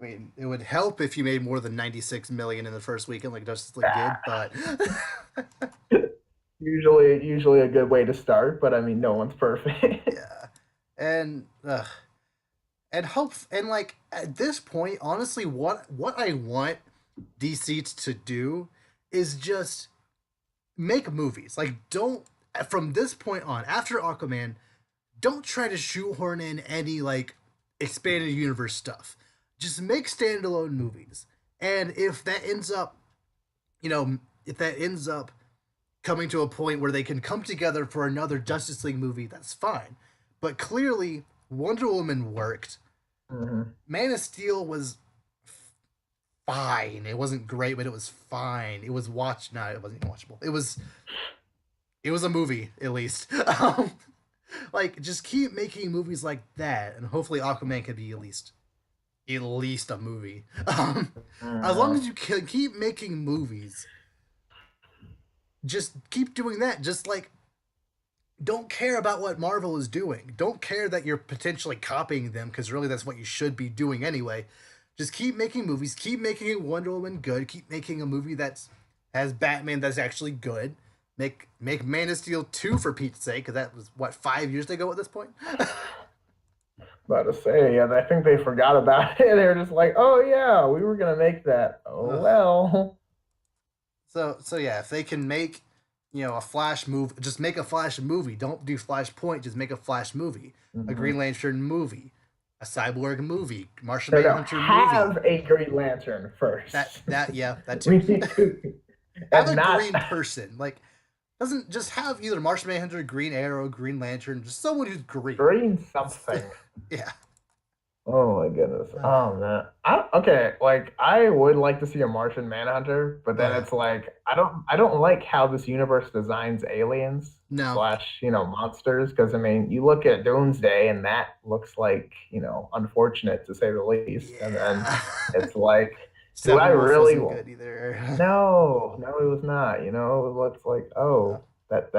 I mean, it would help if you made more than 96 million in the first weekend, like Justice League did, ah, but usually a good way to start, but I mean, no one's perfect. yeah. And hope and like at this point, honestly, what I want DC to do is just make movies. Like, don't from this point on, after Aquaman, don't try to shoehorn in any like expanded universe stuff. Just make standalone movies. And if that ends up, if that ends up coming to a point where they can come together for another Justice League movie, that's fine. But clearly, Wonder Woman worked. Mhm. Man of Steel was fine. It wasn't great, but it was fine. It was watch. No, it wasn't even watchable. It was a movie at least. Like just keep making movies like that, and hopefully Aquaman could be at least a movie. As long as you can keep making movies, just keep doing that. Just like don't care about what Marvel is doing. Don't care that you're potentially copying them because really that's what you should be doing anyway. Just keep making movies. Keep making Wonder Woman good. Keep making a movie that's has Batman that's actually good. Make Man of Steel 2 for Pete's sake, because that was what 5 years ago at this point. About to say, yeah, I think they forgot about it. They're just like, oh yeah, we were gonna make that. Oh Ugh. well. So yeah, if they can make a Flash movie, just make a Flash movie. Don't do Flashpoint. Just make a Flash movie, a Mm-hmm. Green Lantern movie, a Cyborg movie, Martian No, no, Manhunter movie. have a Green Lantern first. That We too. need to, Have and a not green person. Like doesn't just have either Martian Manhunter, Green Arrow, Green Lantern, just someone who's green. green something. Yeah. Oh my goodness. Uh, Oh man. Okay, like I would like to see a Martian Manhunter, but oh then yeah. it's like I don't like how this universe designs aliens No. slash, monsters. Because I mean, you look at Doomsday and that looks like, unfortunate to say the least. And then Yeah. it's like, do I Steppenwolf really wasn't good either. No, no, it was not. It looks like, No. oh, that's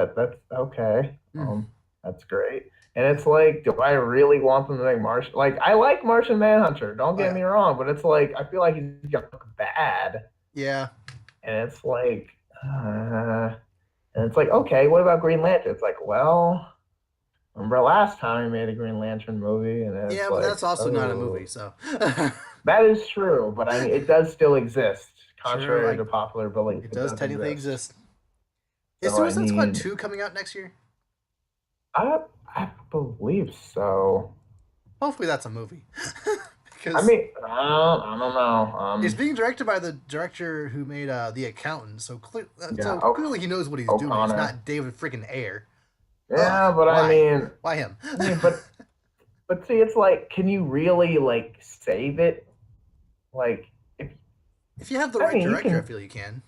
okay. Mm. That's great. And it's like, do I really want them to make Martian? Like, I like Martian Manhunter. Don't Oh get yeah. me wrong, but it's like I feel like he's gonna look bad, Yeah. and it's like, uh, and it's like, okay, what about Green Lantern? It's like, well, remember last time we made a Green Lantern movie, and it's Yeah, but like, that's also not a movie, oh, so that is true, but I mean, it does still exist, true. contrary to popular belief. It It does does technically exist. exist. Is So I Suicide Squad mean, 2 coming out next year? I I believe so. Hopefully that's a movie. I Because mean, I don't know. it's being directed by the director who made The Accountant, Yeah, so clearly he knows what he's doing. It's O'Connor. not David freaking Ayer. Ugh, Yeah, but why? Why him? but see, it's like, can you really like save it? Like, if If you have the I right mean, you director, I can. feel you can.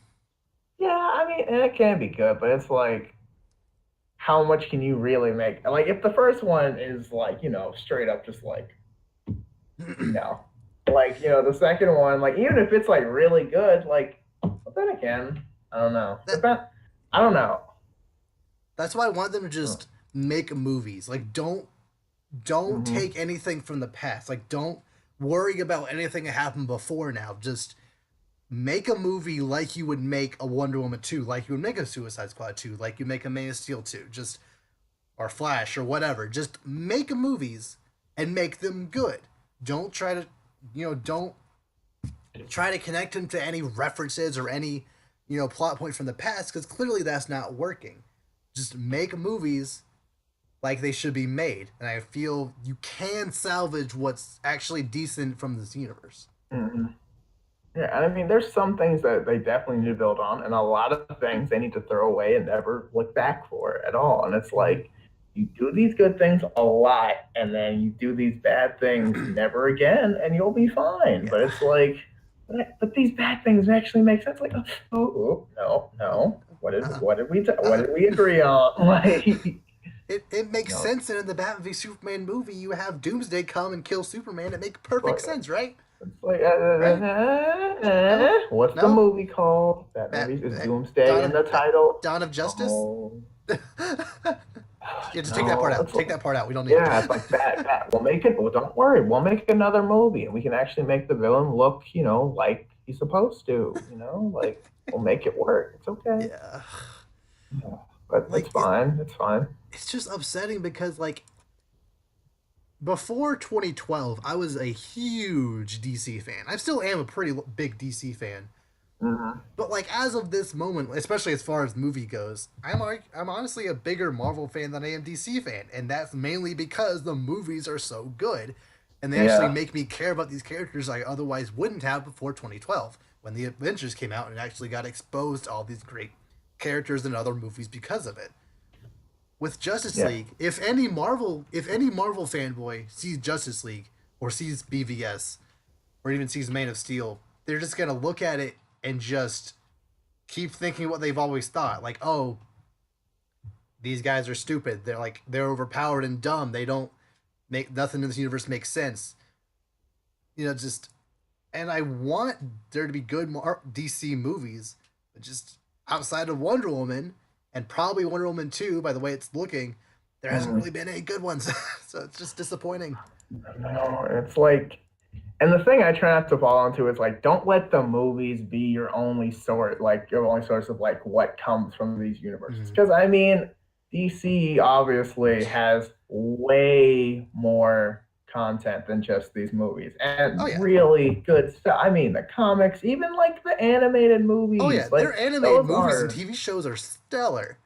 Yeah, I mean, it can be good, but it's like, how much can you really make? Like, if the first one is like, straight up, just like, you know, the second one, like, even if it's like really good, like, but then again, I don't know. that I don't know. that's why I want them to just make movies. Like don't Mm-hmm. take anything from the past. Like don't worry about anything that happened before now. Just make a movie like you would make a Wonder Woman 2, like you would make a Suicide Squad 2, like you make a Man of Steel 2, just or Flash or whatever. Just make movies and make them good. Don't try to don't try to connect them to any references or any plot point from the past because clearly that's not working. Just make movies like they should be made, and I feel you can salvage what's actually decent from this universe. Mm-hmm. Yeah, I mean, there's some things that they definitely need to build on, and a lot of things they need to throw away and never look back for at all. And it's Mm-hmm. like, You do these good things a lot, and then you do these bad things never again, and you'll be fine. But Yeah. it's like, but these bad things actually make sense. Like, oh, no, no. Uh, What uh, did we agree on? Like, it makes no, sense, and in the Batman v Superman movie, you have Doomsday come and kill Superman. It makes perfect but sense, right? it's like, Right? No, what's the no. movie called? That Bat, movie is Bat Doomsday Dawn in of the title. Dawn of Justice. No, Yeah, just take that part no, out. it's Take like, that part out. We don't need it. yeah, it's like that. We'll make it. Well, don't worry. We'll make another movie, and we can actually make the villain look, like he's supposed to. Like we'll make it work. It's okay. Yeah, Yeah, but it's like fine. It's fine. it's just upsetting because like before 2012, I was a huge DC fan. I still am a pretty big DC fan. Hmm. But like as of this moment, especially as far as movie goes, I'm honestly a bigger Marvel fan than I am DC fan, and that's mainly because the movies are so good, and they actually Yeah, make me care about these characters I otherwise wouldn't have before 2012 when the Avengers came out and actually got exposed to all these great characters in other movies because of it. With Justice yeah, League, if any Marvel fanboy sees Justice League or sees BVS or even sees Man of Steel, they're just gonna look at it and just keep thinking what they've always thought. Like, oh, these guys are stupid. They're overpowered and dumb. They don't make nothing in this universe makes sense. Just and I want there to be good DC movies, but just outside of Wonder Woman and probably Wonder Woman 2, by the way it's looking, there hasn't mm, really been any good ones. So it's just disappointing. no, it's like, and the thing I try not to fall into is like, don't let the movies be your only source of like what comes from these universes. Mm-hmm. Because I mean, DC obviously has way more content than just these movies Oh and yeah. really good stuff. I mean, the comics, even like the animated Oh yeah. movies, Their like animated those movies and are TV shows are stellar.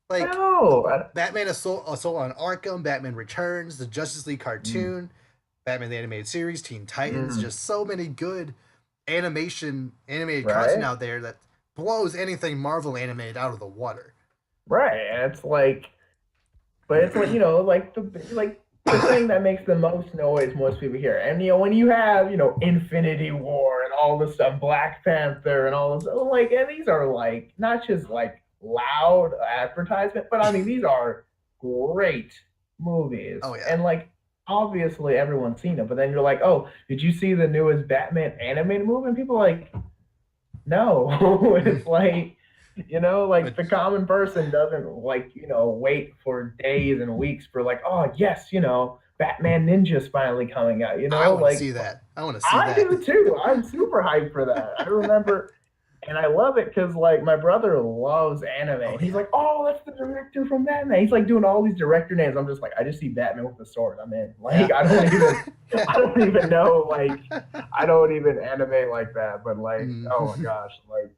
Like no, Batman Assault on Arkham, Batman Returns, the Justice League mm, cartoon, Batman the Animated Series, Teen Titans, mm, just so many good animated content right, out there that blows anything Marvel animated out of the water. right. And it's like, but it's like, the thing that makes the most noise most people hear. And when you have, Infinity War and all this stuff, Black Panther and all this, like, and these are like not just like loud advertisement, but I mean these are great movies. Oh yeah. And like obviously everyone's seen them, but then you're like, oh, did you see the newest Batman animated movie? And people are like, no, it's like, like But the common person doesn't like, wait for days and weeks for like, oh, yes, Batman Ninja's finally coming out, I want to like see that. I want to see I that. do too. I'm super hyped for that. I remember, and I love it because like my brother loves Oh anime. He's yeah. like, oh, that's the director from Batman. He's like doing all these director names. I'm just like, I just see Batman with the sword. I'm in. Yeah. Like, I don't even know. Like, I don't even animate like that. But like, oh my gosh, like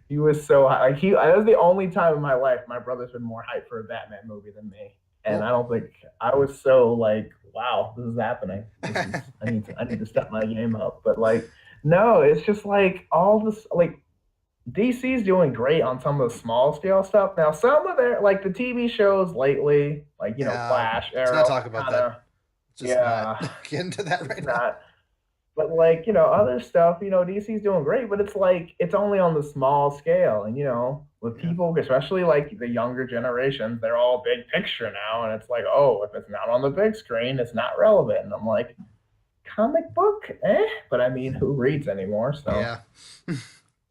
he was so like that was the only time in my life my brother's been more hyped for a Batman movie than me. And I Well, don't think I was so like, wow, this is happening. I need to step my game up. But like, no, it's just like all this like DC's doing great on some of the small scale stuff. Now some of their like the TV shows lately, like yeah. Flash, Let's not Arrow, talk are about kind that. of Just not yeah, get into that it's right now. not. But like, other stuff, DC's doing great, but it's like it's only on the small scale. And with Yeah. people, especially like the younger generations, they're all big picture now. And it's like, oh, if it's not on the big screen, it's not relevant. And I'm like, comic book, eh? But I mean, who reads anymore? So Yeah.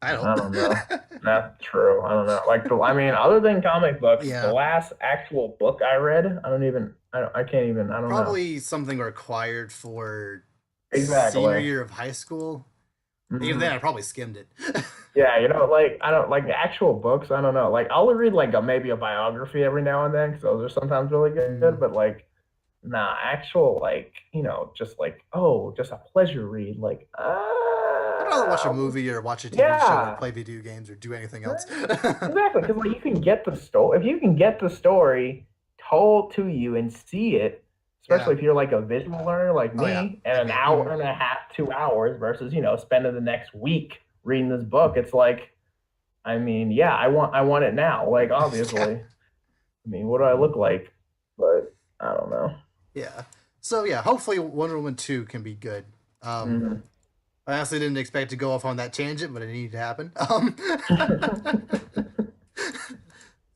I don't. I don't know. That's true. I don't know. Like I mean, other than comic books, the Yeah. last actual book I read, I can't even, I don't know. Probably something required for senior Exactly. year of high school. Even then, I Mhm. probably skimmed it. Yeah, like I don't like the actual books. I don't know. Like I'll read like maybe a biography every now and then because those are sometimes really good. Mm. But like, nah, actual like just like just a pleasure read. Like, I'd rather watch a movie or watch a TV show or yeah, play video games or do anything else. right. Exactly. Because like you can get the story if you can get the story told to you and see it. Yeah. Especially if you're like a visual learner like Oh yeah. me, and Like an me. hour and a half, 2 hours versus spending the next week reading this book. It's like I mean, yeah, I want it now. Like Yeah. obviously. I mean, what do I look like? don't know. Yeah. So yeah, hopefully Wonder Woman 2 can be good. Mhm. I honestly didn't expect to go off on that tangent, but it needed to happen.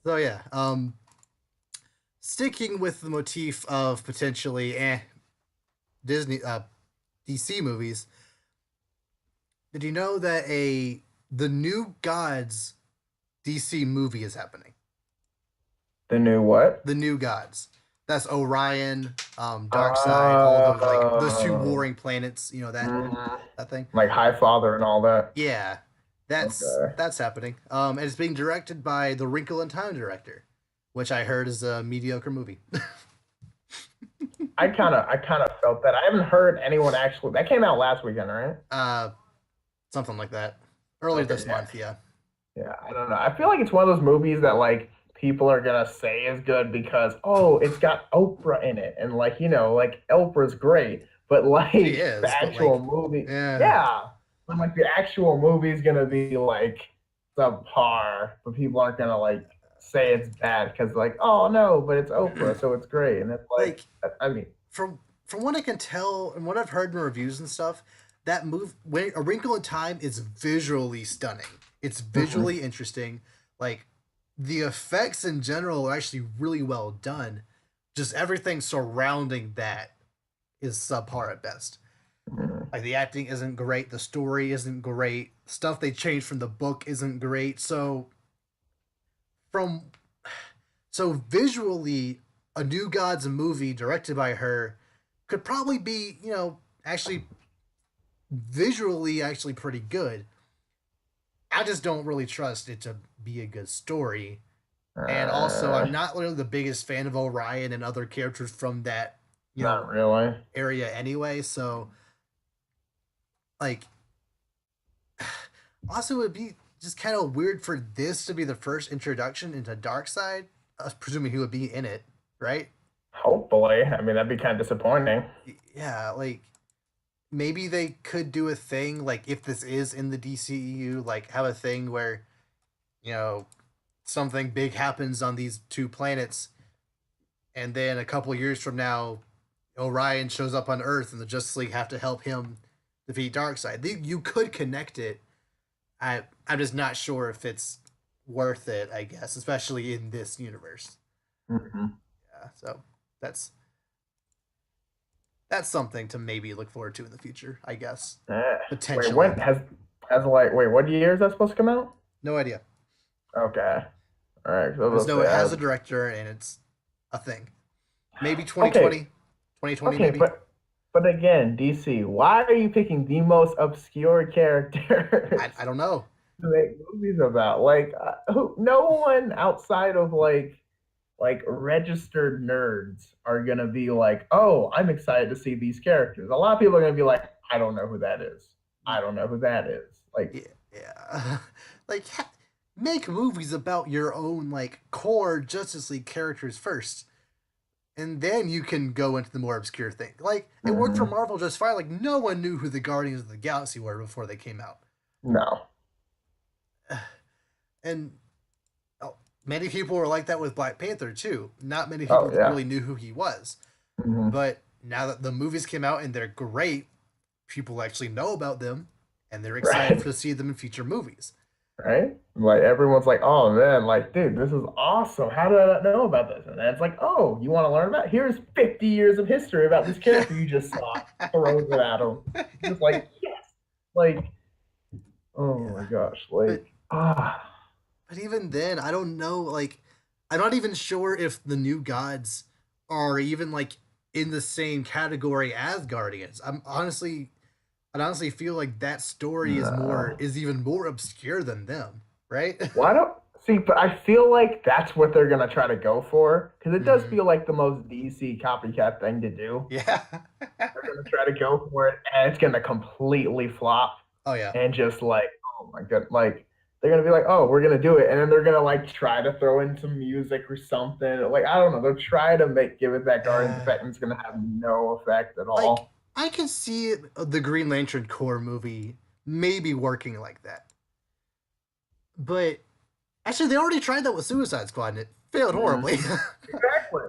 So yeah, sticking with the motif of potentially Disney DC movies, did you know that the New Gods DC movie is happening? The new what? The New Gods. That's Orion, Darkseid, all those like those two Oh, warring planets. You know mhm. that thing. Like High Father and all that. Yeah, Okay. that's happening. And it's being directed by the Wrinkle in Time director, which I heard is a mediocre movie. I kind of felt that. I haven't heard anyone actually. That came out last weekend, right? uh, Something like that. Earlier Okay, this yeah. month, yeah. Yeah, I don't know. I feel like it's one of those movies that like people are gonna say is good because oh, it's got Oprah in it, and like like Oprah's great, but She like the is, but actual like, movie, yeah, yeah, but like the actual movie's gonna be like subpar, but people aren't gonna like say it's bad because like oh no, but it's Oprah, so it's great, and it's like like I mean, from what I can tell and what I've heard in reviews and stuff, that move when A Wrinkle in Time is visually stunning. It's mhm, visually interesting. Like the effects in general are actually really well done. Just everything surrounding that is subpar at best. mhm. Like the acting isn't great, the story isn't great, stuff they changed from the book isn't great. From so visually, a New Gods movie directed by her could probably be, actually visually actually pretty good. I just don't really trust it to be a good story. And also, uh, I'm not really the biggest fan of Orion and other characters from that, you Not know, really. area anyway. So, like, also, it'd be just kind of weird for this to be the first introduction into Darkseid, presuming he would be in it, right? Hopefully, I mean that'd be kind of disappointing. Yeah, like maybe they could do a thing like if this is in the DCEU, like have a thing where you know something big happens on these two planets, and then a couple years from now, Orion shows up on Earth, and the Justice League have to help him defeat Darkseid. You could connect it. I'm just not sure if it's worth it. I guess, especially in this universe. Mhm. Yeah, so that's that's something to maybe look forward to in the future. I guess Wait, when potentially. has like wait, what year is that supposed to come out? No idea. Okay, all right. So I just let's know say it has a director and it's a thing. Maybe okay, 2020, 2020 okay, maybe. but again, DC, why are you picking the most obscure characters I don't know. to make movies about? Like, no one outside of like registered nerds are gonna be like, oh, I'm excited to see these characters. A lot of people are gonna be like, I don't know who that is. I don't know who that is. Like, Yeah, yeah. Like make movies about your own like core Justice League characters first, and then you can go into the more obscure thing. Like it worked for mhm, Marvel just fine. Like no one knew who the Guardians of the Galaxy were before they came out, no. and oh, many people were like that with Black Panther too. Not many Oh people yeah. really knew who he was. Hmm. But now that the movies came out and they're great, people actually know about them and they're excited Right. to see them in future movies. Right. Like everyone's like, oh man, like, dude, this is awesome. How did I not know about this? And then it's like, oh, you want to learn about it? Here's 50 years of history about this Yeah. character you just saw. Throws it at him. Just like, yes. Like, oh Yeah. my gosh. But Like, ah. even then, I don't know. Like, I'm not even sure if the new gods are even like in the same category as Guardians. I honestly feel like that story No. is even more obscure than them, right? Why don't see, but I feel like that's what they're gonna try to go for because it does Hmm. feel like the most DC copycat thing to do. Yeah. They're gonna try to go for it, and it's gonna completely flop, Oh yeah. and just like, oh my god, like they're gonna be like, oh, we're gonna do it, and then they're gonna like try to throw in some music or something. Like I don't know, they'll try to give it that Guardians Uh, effect, and it's gonna have no effect at like all. I can see the Green Lantern Corps movie maybe working like that, but actually they already tried that with Suicide Squad and it failed Mhm. horribly. Exactly.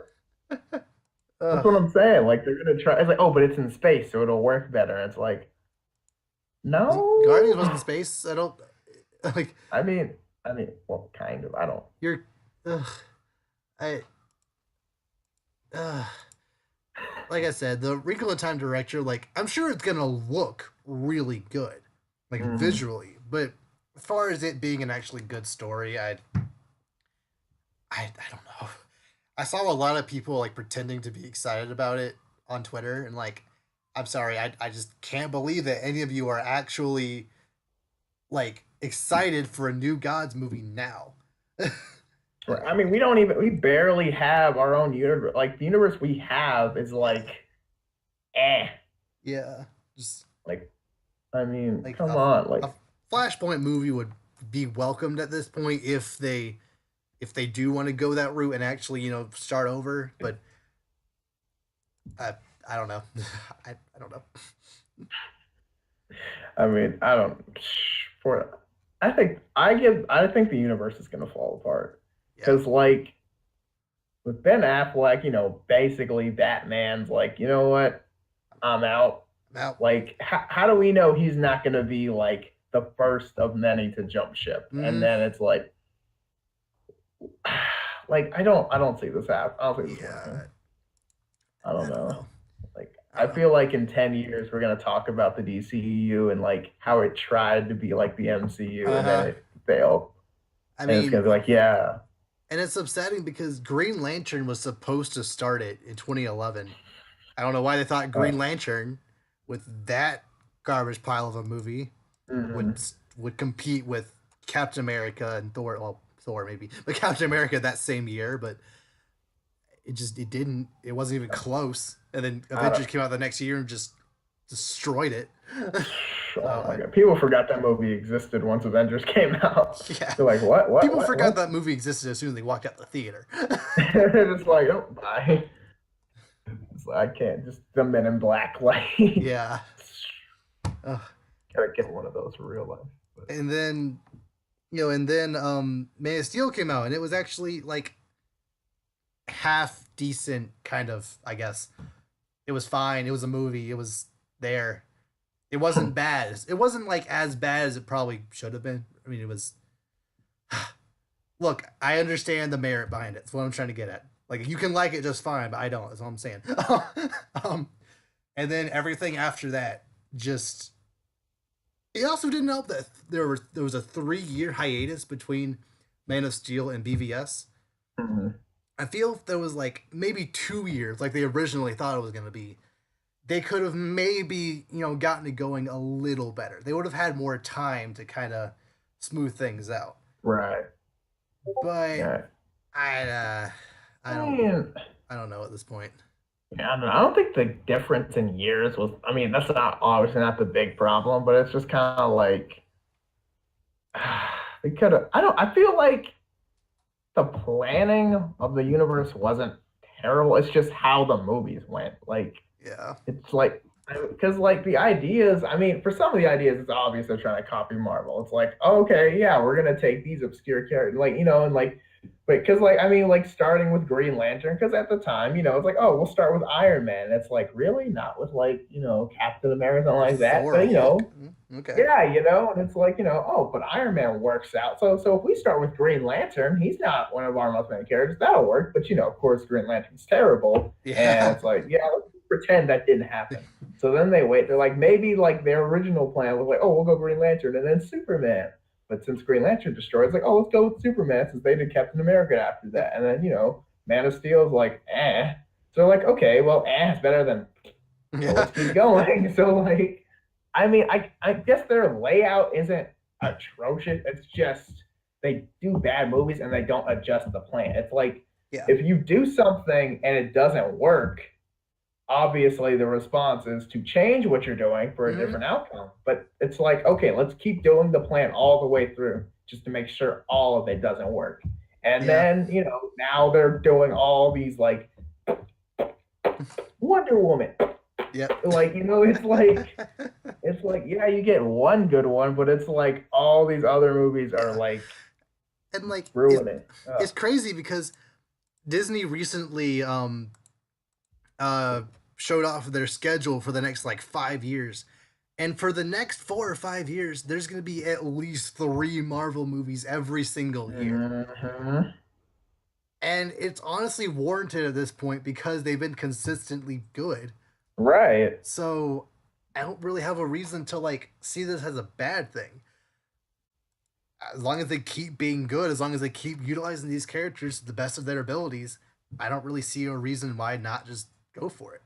That's Ugh. what I'm saying. Like they're gonna try. It's like, oh, but it's in space, so it'll work better. And it's like, Guardians no. was in space. I don't like I mean, well, kind of. I don't. you're. Ugh, I. Ugh. Like I said, the Wrinkle in Time director, like I'm sure it's gonna look really good, like Mhm. visually. But as far as it being an actually good story, I don't know. I saw a lot of people like pretending to be excited about it on Twitter, and like, I'm sorry, I just can't believe that any of you are actually like excited for a New Gods movie now. Right. I mean, we don't even. We barely have our own universe. Like the universe we have is Yeah, like, eh. yeah, just Like, I mean, like come on. a Like, Flashpoint movie would be welcomed at this point if they do want to go that route and actually start over. But I I don't know. I don't know. I mean, I don't. For I think the universe is gonna fall apart Yeah, because like with Ben Affleck, basically Batman's like, you know what, I'm out. I'm out. Like, how do we know he's not gonna be like the first of many to jump ship? And Mm-hmm. then it's like I don't see this happen. I don't see this working. Yeah, I I don't don't know. know. Like I I don't know. feel like in 10 years we're gonna talk about the DCEU and like how it tried to be like the MCU Uh and then huh. it failed. I And it's mean, gonna be like, yeah. and it's upsetting because Green Lantern was supposed to start it in 2011. I don't know why they thought Green Uh, Lantern, with that garbage pile of a movie, would mm-hmm. would compete with Captain America and Thor. Well, Thor maybe, but Captain America that same year. But it didn't. It wasn't even close. And then I Avengers don't. came out the next year and just destroyed it. Oh So my god, people forgot that movie existed once Avengers came out. yeah, They're like, what, people what, forgot what? that movie existed as soon as they walked out the theater. They're just like, oh, bye. It's like, I can't. Just the Men in Black, like, Yeah. Uh, gotta get one of those for real life. But and then Man of Steel came out and it was actually like half decent, kind of, I guess. It was fine. It was a movie. It was there. It wasn't bad. It wasn't like as bad as it probably should have been. I mean, it was. Look, I understand the merit behind it. That's what I'm trying to get at. Like, you can like it just fine, but I don't. That's all I'm saying. um, and then everything after that, just it also didn't help that there was a 3 year hiatus between Man of Steel and BVS. mhm. I feel if there was like maybe 2 years, like they originally thought it was going to be, they could have maybe gotten it going a little better. They would have had more time to kind of smooth things out. Right. But Yeah. I uh, I I don't mean, I don't know at this point. yeah, I don't know. I don't think the difference in years was. I mean, that's not obviously not the big problem, but it's just kind of like they could have. I don't. I feel like the planning of the universe wasn't terrible. It's just how the movies went. Like Yeah. it's like because like the ideas. I mean, for some of the ideas, it's obvious they're trying to copy Marvel. It's like, oh, okay, yeah, we're gonna take these obscure characters, like and like. But because like I mean like starting with Green Lantern because at the time it's like oh we'll start with Iron Man. It's like really not with like Captain America something Or like that. Thor, But heck. Okay. yeah, and it's like, oh, but Iron Man works out. So if we start with Green Lantern, he's not one of our most main characters. That'll work. But of course, Green Lantern's terrible. And Yeah. it's like, yeah, let's pretend that didn't happen. So then they wait. They're like, maybe like their original plan was like, oh, we'll go Green Lantern and then Superman. But since Green Lantern destroyed, it's like, oh, let's go with Superman since they did Captain America after that. And then, Man of Steel is like, eh. So they're like, okay, well, eh is better than, well, Yeah. let's keep going. So like, I mean, I guess their layout isn't atrocious. It's just they do bad movies and they don't adjust the plan. It's like Yeah. if you do something and it doesn't work, obviously the response is to change what you're doing for a Hmm. different outcome. But it's like, okay, let's keep doing the plan all the way through just to make sure all of it doesn't work. And Yeah. then, now they're doing all these like Wonder Woman. Yep. Like, it's like, yeah, you get one good one, but it's like all these other movies are Yeah. like And like ruining. it's crazy because Disney recently uh, showed off their schedule for the next like 5 years. And for the next 4 or 5 years, there's going to be at least 3 Marvel movies every single year. Mm-hmm. And it's honestly warranted at this point because they've been consistently good. Right. So I don't really have a reason to like see this as a bad thing. As long as they keep being good, as long as they keep utilizing these characters to the best of their abilities, I don't really see a reason why not just go for it.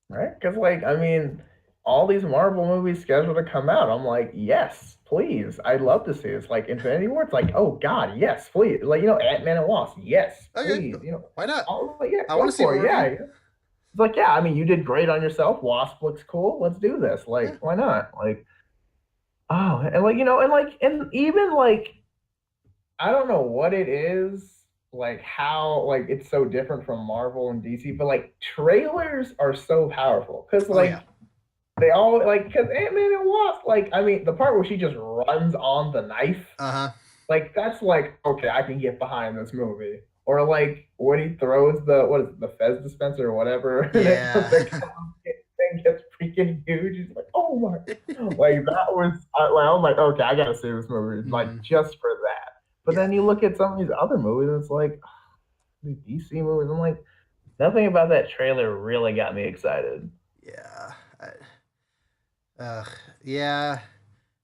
Right? Because, like, I mean, all these Marvel movies scheduled to come out. I'm like, yes, please. I'd love to see this. Like, Infinity War, it's like, oh, God, yes, please. Like, Ant-Man and Wasp, yes, Okay, please. why not? All, like, yeah, I want go to see for more it. of Yeah. you. It's like, yeah, I mean, you did great on yourself. Wasp looks cool. Let's do this. Yeah. Like, why not? Like, oh, and like, and even like, I don't know what it is, like how like it's so different from Marvel and DC, but like trailers are so powerful because Oh yeah. like they all like because Ant-Man and Wasp, like I mean the part where she just runs on the knife, Uh huh. like that's like okay, I can get behind this movie. Or like when he throws the what is it, the Fez dispenser or whatever, and it just Yeah. the thing gets freaking huge. He's like, oh my, like that was like I'm like okay, I gotta see this movie like Mm, just for that. But yeah. then you look at some of these other movies, and it's like these DC movies. I'm like nothing about that trailer really got me excited. Yeah. Uh, yeah.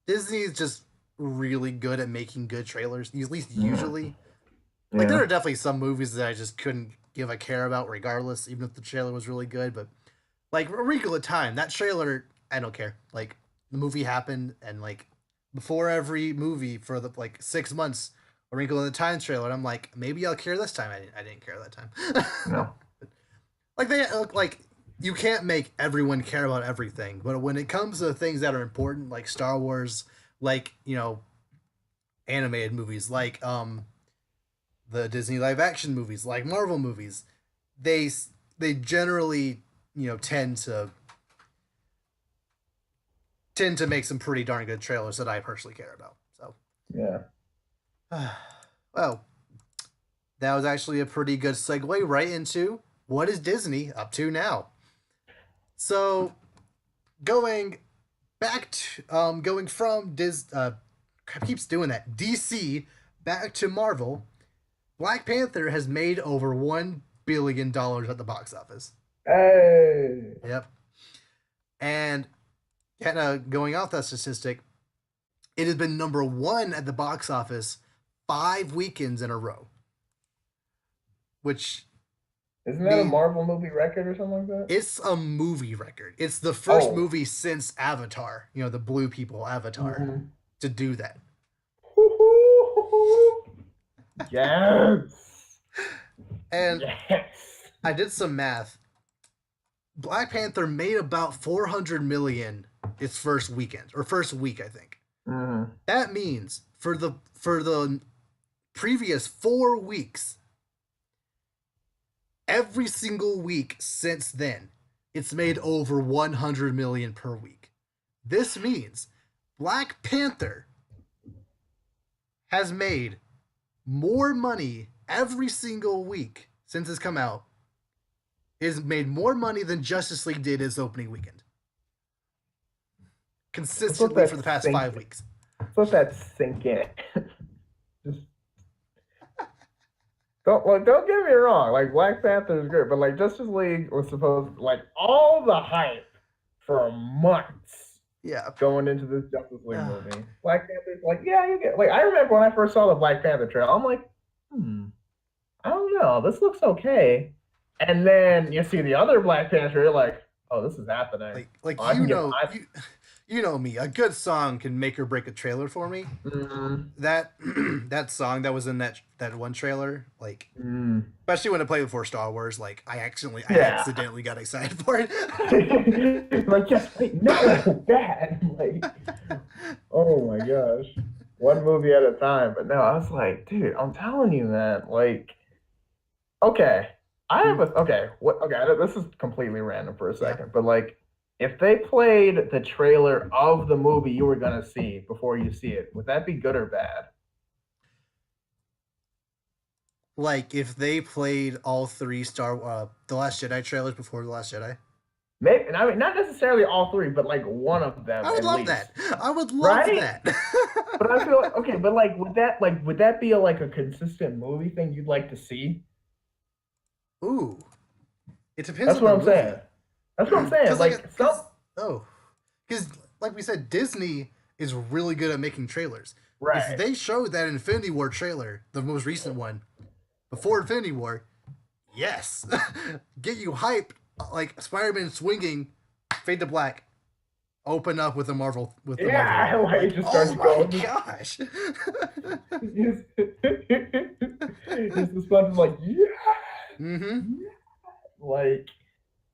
Disney is just really good at making good trailers. At least Mm, usually. Like there yeah, are definitely some movies that I just couldn't give a care about, regardless, even if the trailer was really good. But like A Wrinkle of Time, that trailer, I don't care. Like the movie happened, and like before every movie for the like 6 months, A Wrinkle in Time trailer, I'm like, maybe I'll care this time. I didn't care that time. no, Like they like you can't make everyone care about everything, but when it comes to things that are important, like Star Wars, like animated movies, like the Disney live action movies, like Marvel movies, they they generally tend to make some pretty darn good trailers that I personally care about. So, yeah. well, that was actually a pretty good segue right into what is Disney up to now. So, going going from keeps doing that DC back to Marvel. Black Panther has made over $1 billion at the box office. Hey, Yep. And kind of going off that statistic, it has been number one at the box office 5 weekends in a row, which isn't that a means Marvel movie record or something like that? it's a movie record. It's the first Oh, movie since Avatar, the blue people Avatar, mm-hmm. to do that. Yes, And yes. I did some math. Black Panther made about 400 million its first weekend or first week, I think. Mm-hmm. That means for the previous 4 weeks, every single week since then, it's made over 100 million per week. This means Black Panther has made more money every single week since it's come out. It's made more money than Justice League did its opening weekend. Let's let Consistently for that the past sink. 5 weeks. Let's let that sink in. Just don't get me wrong. Like Black Panther is great, but like Justice League was supposed like all the hype for months Yeah. going into this Justice League movie. Black Panther's like, yeah, you get like I remember when I first saw the Black Panther trailer, I'm like, I don't know, this looks okay. And then you see the other Black Panther, you're like, oh, this is happening. Like Oh, I can get behind. you know me. A good song can make or break a trailer for me. Mm, That that song that was in that one trailer, like mm, especially when I played before Star Wars, like I yeah. accidentally got excited for it. Like, yes, wait, no, bad. Like, oh my gosh. One movie at a time. But no, I was like, dude, I'm telling you, man. Like, okay. I have a okay, what okay, this is completely random for a Yeah. second, but like if they played the trailer of the movie you were gonna see before you see it, would that be good or bad? Like if they played all three the Last Jedi trailers before the Last Jedi. Maybe, and I mean, not necessarily all three, but like one of them I would at love least, that. I would love right? that. But I feel like, okay, but would that be like a consistent movie thing you'd like to see? Ooh, it depends That's on the what I'm saying. movie. That's what I'm saying. Cause like, Like some, cause oh, because like we said, Disney is really good at making trailers. If right? they showed that Infinity War trailer, the most recent one, before Infinity War, yes, get you hyped, like Spider-Man swinging, fade to black, open up with a Marvel Yeah, logo. like it Like, just oh starts my going. gosh. Just, just the sponge is like, yeah, Mm-hmm. yeah, like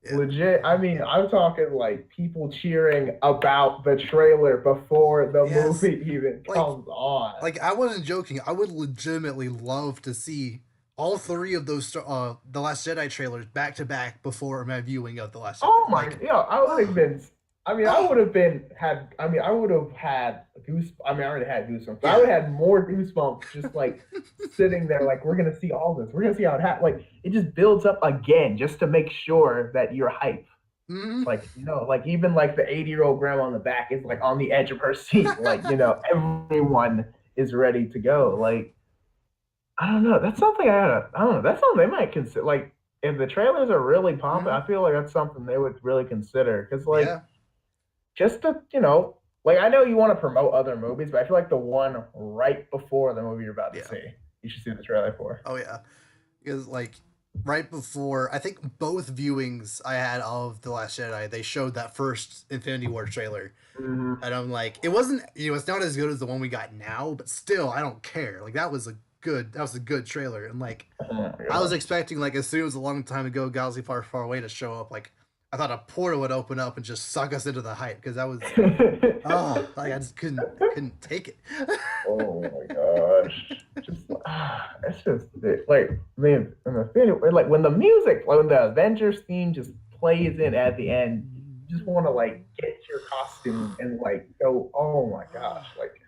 Yeah. legit. I mean, I'm talking like people cheering about the trailer before the Yes. movie even Like comes on. I wasn't joking. I would legitimately love to see all three of those the Last Jedi trailers back to back before my viewing of the Last Oh Jedi. my, Like, yeah, I would have oh, been. I mean, I oh, would have been had. I mean, I would have had goose. I mean, I already had goosebumps. But I yeah. would have had more goosebumps just like sitting there, like we're gonna see all this. We're gonna see how it happens. Like it just builds up again, just to make sure that you're hyped. Mm-hmm. Like like even like the 80-year-old grandma on the back is like on the edge of her seat. Like everyone is ready to go. Like I don't know. That's something I don't know. That's something they might consider. Like if the trailers are really pumping, Mm-hmm. I feel like that's something they would really consider. Because like Yeah. just to like I know you want to promote other movies, but I feel like the one right before the movie you're about to Yeah. see, you should see the trailer for. Oh yeah. Because like right before I think both viewings I had of The Last Jedi, they showed that first Infinity War trailer. Mm-hmm. And I'm like, it wasn't it's not as good as the one we got now, but still I don't care. Like that was a good trailer. And like Oh my I was gosh. expecting like as soon as a long time ago Galaxy Far Far Away to show up, like I thought a portal would open up and just suck us into the hype because that was like I just couldn't take it. Oh my gosh. Just it's just like man, like when the music, like when the Avengers theme just plays in at the end, you just want to like get your costume and like go, oh my gosh, like Like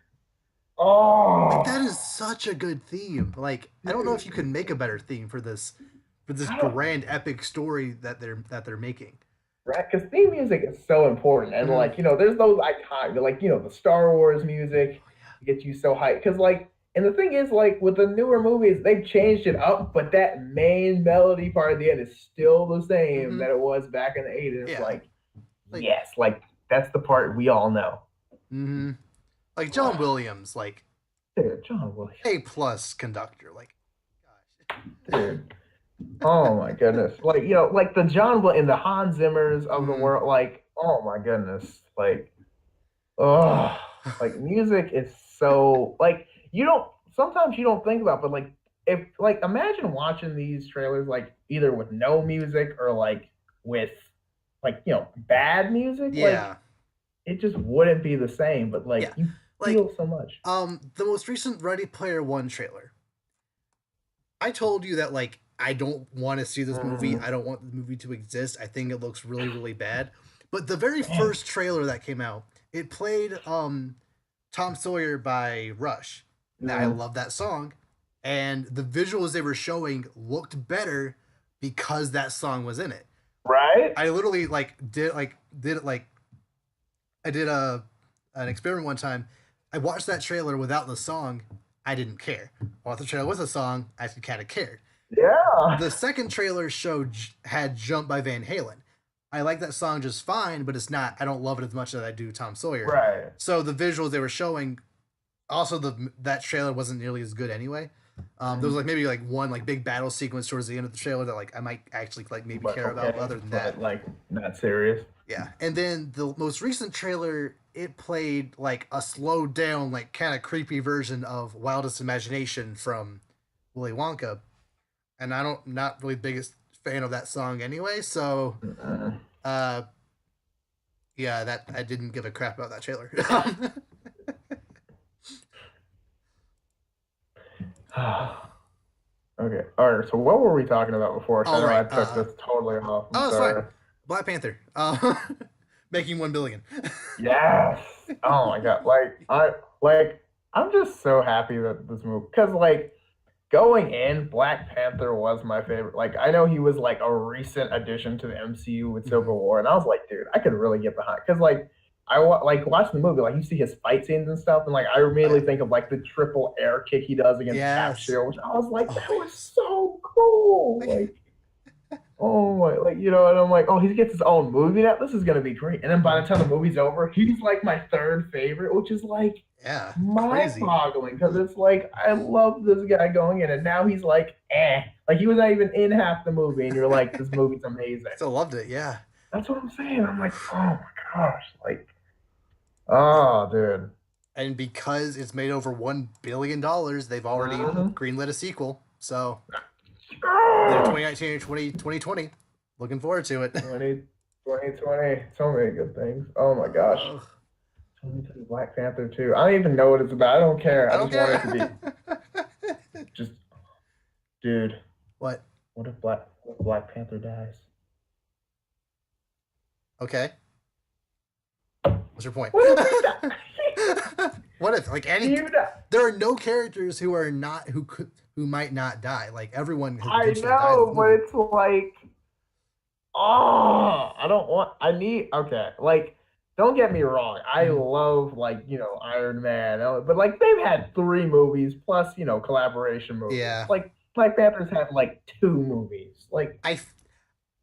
oh that is such a good theme. Like I don't know if you dude. can make a better theme for this I don't grand epic story that they're making. right? Because theme music is so important, and Mm-hmm. like there's those iconic, like the Star Wars music Oh gets you so hyped. Because like, and the thing is, like with the newer movies, they've changed it up, but that main melody part at the end is still the yeah. same Mm-hmm. that it was back in the '80s. It's Yeah. like, Like yes, like that's the part we all know. mm-hmm. Like John Williams, like Dude, John Williams, A+ conductor. Like gosh. dude. Oh my goodness. Like, like the in the Hans Zimmers of the Mm-hmm. world, like, oh my goodness. Like, oh, like music is so like you don't sometimes you don't think about, but like if like imagine watching these trailers like either with no music or like with like bad music, like Yeah. it just wouldn't be the same, but like Yeah. you Like feel so much. the most recent Ready Player One trailer. I told you that like I don't want to see this movie. Mhm. I don't want the movie to exist. I think it looks really really bad. But the very Dang. first trailer that came out, it played Tom Sawyer by Rush. Now I Mhm. love that song, and the visuals they were showing looked better because that song was in it. Right? I literally did it like I did an experiment one time. I watched that trailer without the song. I didn't care. I watched the trailer with the song. I kind of cared. Yeah. The second trailer had "Jump" by Van Halen. I like that song just fine, but it's not. I don't love it as much as I do Tom Sawyer. Right. So the visuals they were showing, also that trailer wasn't nearly as good anyway. There was like maybe like one like big battle sequence towards the end of the trailer that like I might actually like maybe But care about. But okay, other than that, but like not serious. yeah. And then the most recent trailer, it played like a slowed down, like kind of creepy version of Wildest Imagination from Willy Wonka. And I don't not really biggest fan of that song anyway, so Mm-mm. uh yeah, that I didn't give a crap about that trailer. Okay. All right. So what were we talking about before? 'Cause I All know I right. took this totally off. I'm Oh, it's fine. sorry. Black Panther. Making 1 billion. Yes. Oh my God. Like I'm just so happy that this movie because like going in, Black Panther was my favorite. Like, I know he was like a recent addition to the MCU with Hmm. Civil War, and I was like, dude, I could really get behind because like like watching the movie, like you see his fight scenes and stuff, and like I Oh immediately yeah. think of like the triple air kick he does against Cap Yes. Shield, which I was like, Oh that was yes. so cool. Like, oh my, like and I'm like, oh, he gets his own movie now. This is gonna be great. And then by the Mhm. time the movie's over, he's like my third favorite, which is like Yeah. Crazy. mind-boggling because it's like I love this guy going in, and now he's like, like he was not even in half the movie, and you're like, this movie's amazing. Still loved it. Yeah. That's what I'm saying. I'm like, oh my gosh, like, oh, dude. And because it's made over $1 billion, they've already Mhm. greenlit a sequel. So either Oh, 2019 or 2020. Looking forward to it. 2020, so many good things. Oh my gosh. Uh, 2020 Black Panther 2. I don't even know what it's about. I don't care. I I don't just want it to care. be just, dude. What? What if Black Panther dies? Okay. What's your point? What if he dies? What if like any? You know, There are no characters who are not who might not die. Like everyone has I potential to die in this know, but movie. it's like, oh, I don't want. I need. Okay, like, don't get me wrong. I Mhm. love like Iron Man, but like they've had three movies plus collaboration movies. Yeah. Like Black Panther's had like two movies. Like, I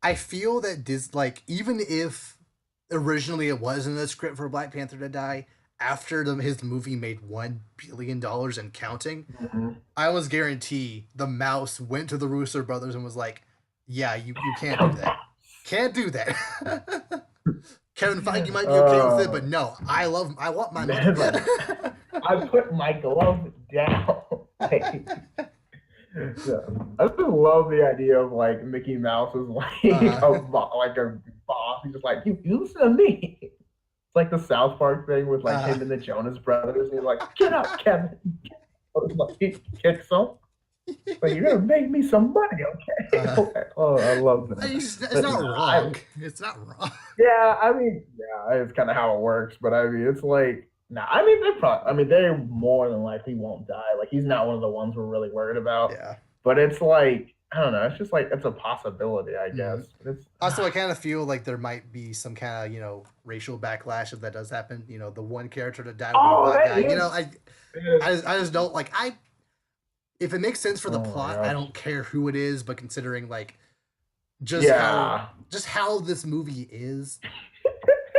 I feel that like even if originally it wasn't a script for Black Panther to die, after his movie made $1 billion and counting, mhm. I was guarantee the mouse went to the Rooster brothers and was like, "Yeah, you can't do Come that. Can't do that." Kevin Feige on. might be okay with it, but no, I want my money. Man, like I put my glove down. Like, yeah. I just love the idea of like Mickey Mouse is like uh, like a boss. He's just like, you listen to me. It's like the South Park thing with like uh, him and the Jonas Brothers. He's like, get up, Kevin. Like, he kicks him. Like, you're gonna make me some money, okay? uh, Okay. Oh, I love that. it's But not no, wrong. It's not wrong. yeah, I mean, yeah, it's kind of how it works. But I mean, it's like, nah, I mean, they more than likely won't die. Like, he's not one of the ones we're really worried about. Yeah. But it's like, I don't know. It's just like it's a possibility, I Hmm. guess. But it's Also, I kind of feel like there might be some kind of racial backlash if that does happen. The one character to die will be a oh, black that guy. is, I just don't like I if it makes sense for the oh my plot, I gosh, don't care who it is, but considering like just how yeah. just how this movie is,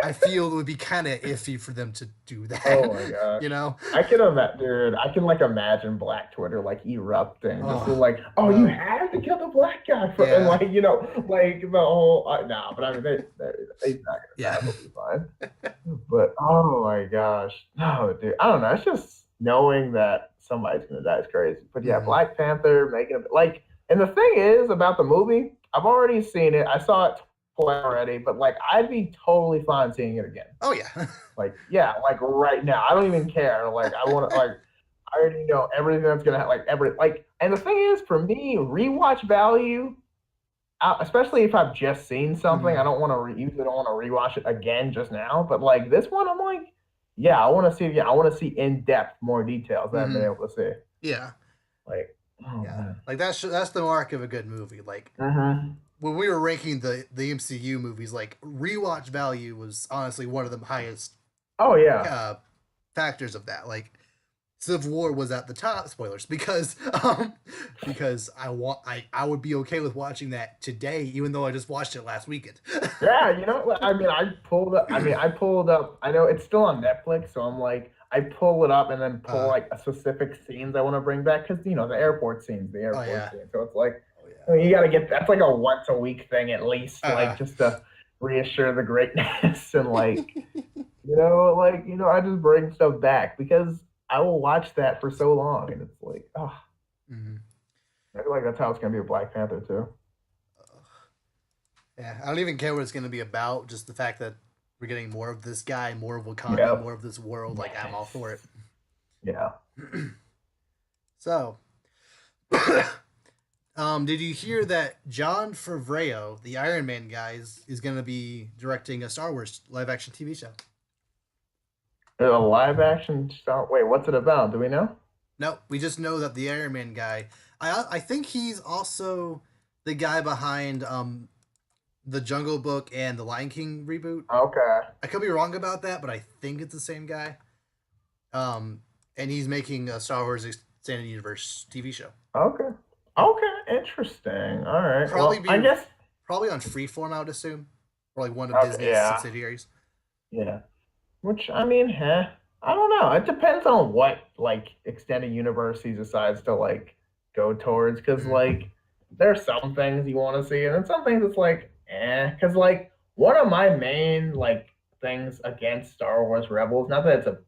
I feel it would be kind of iffy for them to do that. Oh my gosh. you know? I can imagine, dude. I can like imagine Black Twitter like erupting, just Oh like, oh, you no. had to kill the black guy for, and Yeah. like like the whole. Nah, but I mean, he's not gonna Yeah. die. He'll be fine. But oh my gosh, no, dude. I don't know. It's just knowing that somebody's gonna die is crazy. But yeah, Hmm. Black Panther making it like, and the thing is about the movie, I've already seen it. I saw it twice already, but like I'd be totally fine seeing it again. Oh yeah. Like, yeah, like right now. I don't even care. Like, I want to, like, I already know everything that's gonna happen. And the thing is, for me, rewatch value, especially if I've just seen something, I Hmm. don't want to usually don't want to rewatch it again just now. But like this one, I'm like, yeah, I want to see. Yeah, I want to see in depth more details that I've been Hmm. able to see. Yeah. Like, oh Yeah. man. Like that's the mark of a good movie. Like Mm-hmm. when we were ranking the MCU movies, like rewatch value was honestly one of the highest Oh yeah. uh, factors of that. Like Civil War was at the top. Spoilers, because I would be okay with watching that today, even though I just watched it last weekend. Yeah, I mean, I pulled up. I know it's still on Netflix, so I'm like, I pull it up and then pull uh, like a specific scenes I want to bring back because the oh airport yeah, scene. So it's like, oh I yeah. mean, you got to get that's like a once a week thing at least, Uh, like just to reassure the greatness and like I just bring stuff back because I will watch that for so long, and it's like, oh, mhm. I feel like that's how it's gonna be with Black Panther too. Yeah, I don't even care what it's going to be about. Just the fact that we're getting more of this guy, more of Wakanda, Yep. more of this world. Like I'm all for it. Yes. Yeah. So, did you hear that John Favreau, the Iron Man guys, is going to be directing a Star Wars live action TV show? A live action Star. Wait, what's it about? Do we know? No, we just know that the Iron Man guy. I think he's also the guy behind the Jungle Book and the Lion King reboot. Okay. I could be wrong about that, but I think it's the same guy. Um, and he's making a Star Wars Extended Universe TV show. Okay. Okay. Interesting. All right. Probably Well, I be guess. probably on Freeform, I would assume, or like one of Okay. Disney's Yeah. subsidiaries. Yeah. Which I mean, I don't know. It depends on what like extended universe he decides to like go towards. Because Mm. like there's some things you want to see, and then some things it's like Because like one of my main like things against Star Wars Rebels, not that it's a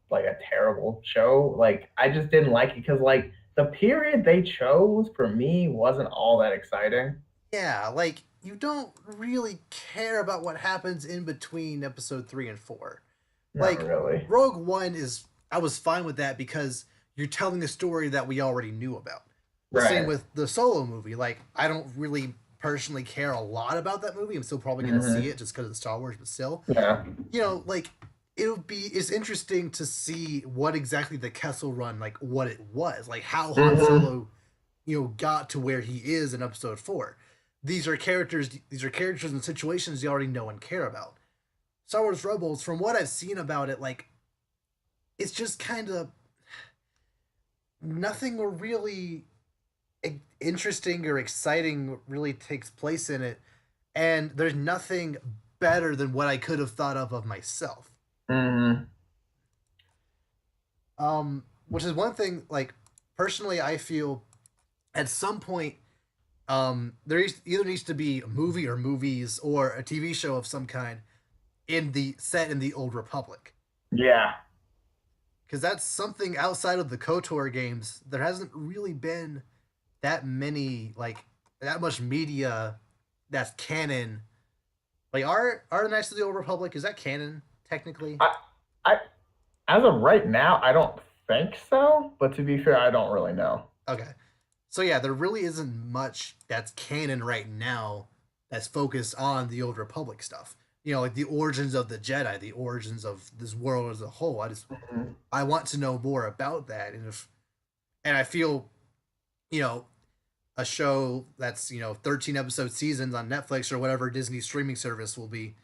terrible show, like I just didn't like it because like the period they chose for me wasn't all that exciting. Yeah, like you don't really care about what happens in between episode 3 and 4. Not Like really. Rogue One is, I was fine with that because you're telling a story that we already knew about. Same Right. with the Solo movie. Like I don't really personally care a lot about that movie. I'm still probably gonna see Hmm. it just because it's Star Wars, but still, Yeah. like it's interesting to see what exactly the Kessel Run, like what it was, like how Han Hmm. Solo, got to where he is in episode 4. These are characters and situations you already know and care about. Star Wars Rebels, from what I've seen about it, like it's just kind of nothing really interesting or exciting really takes place in it, and there's nothing better than what I could have thought of myself. Hmm. Which is one thing. Like personally, I feel at some point, either needs to be a movie or movies or a TV show of some kind in the set in the Old Republic, Yeah. because that's something outside of the KOTOR games. There hasn't really been that many, like that much media that's canon. Like are the Knights of the Old Republic, is that canon technically? I, I As of right now, I don't think so, but to be fair, I don't really know. Okay. So yeah, there really isn't much that's canon right now that's focused on the Old Republic stuff. Like the origins of the Jedi, the origins of this world as a whole. Mhm. I want to know more about that, and I feel, you know, a show that's 13 episode seasons on Netflix or whatever Disney streaming service will be,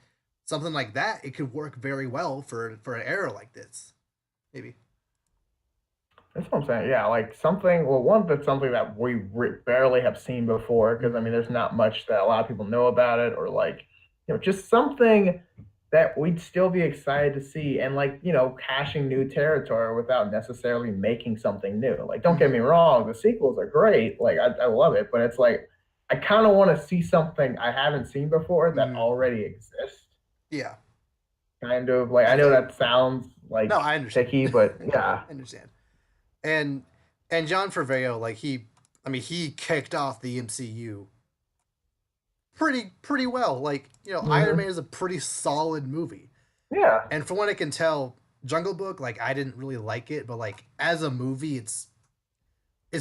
something like that. It could work very well for an era like this, maybe. That's what I'm saying. Yeah, like something. Well, one that's something that we barely have seen before because I Mm-hmm. mean, there's not much that a lot of people know about it, or like, just something that we'd still be excited to see, and like, caching new territory without necessarily making something new. Like, don't get Mm-hmm. me wrong, the sequels are great. Like, I love it, but it's like I kind of want to see something I haven't seen before that Mm-hmm. already exists. Yeah, Kind of like I I know think. that sounds No, like I understand. picky, but yeah. I understand. And John Favreau, like he kicked off the MCU pretty well. Like Iron Man Hmm. is a pretty solid movie, Yeah. and from what I can tell, Jungle Book, like I didn't really like it, but like as a movie, it's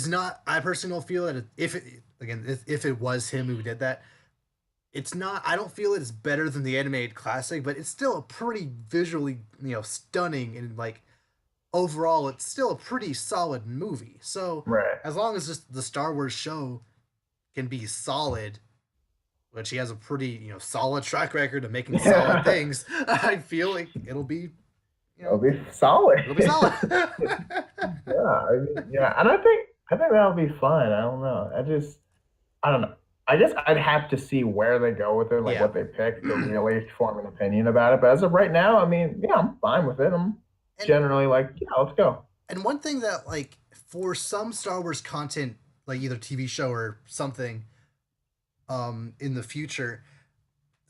not. I personally don't feel that if it again if it was him who did that, it's not. I don't feel it's better than the animated classic, but it's still a pretty visually stunning, and like overall, it's still a pretty solid movie. So Right. as long as just the Star Wars show can be solid, which he has a pretty solid track record of making solid Yeah. things, I feel like It'll be solid. it'll be solid. Yeah. I mean, yeah. And I think that'll be fun. I don't know. I don't know. I'd have to see where they go with it, like Yeah. what they pick to really form an opinion about it. But as of right now, I mean, yeah, I'm fine with it. I'm and generally like, yeah, let's go. one thing that, like, for some Star Wars content, like either TV show or something, in the future,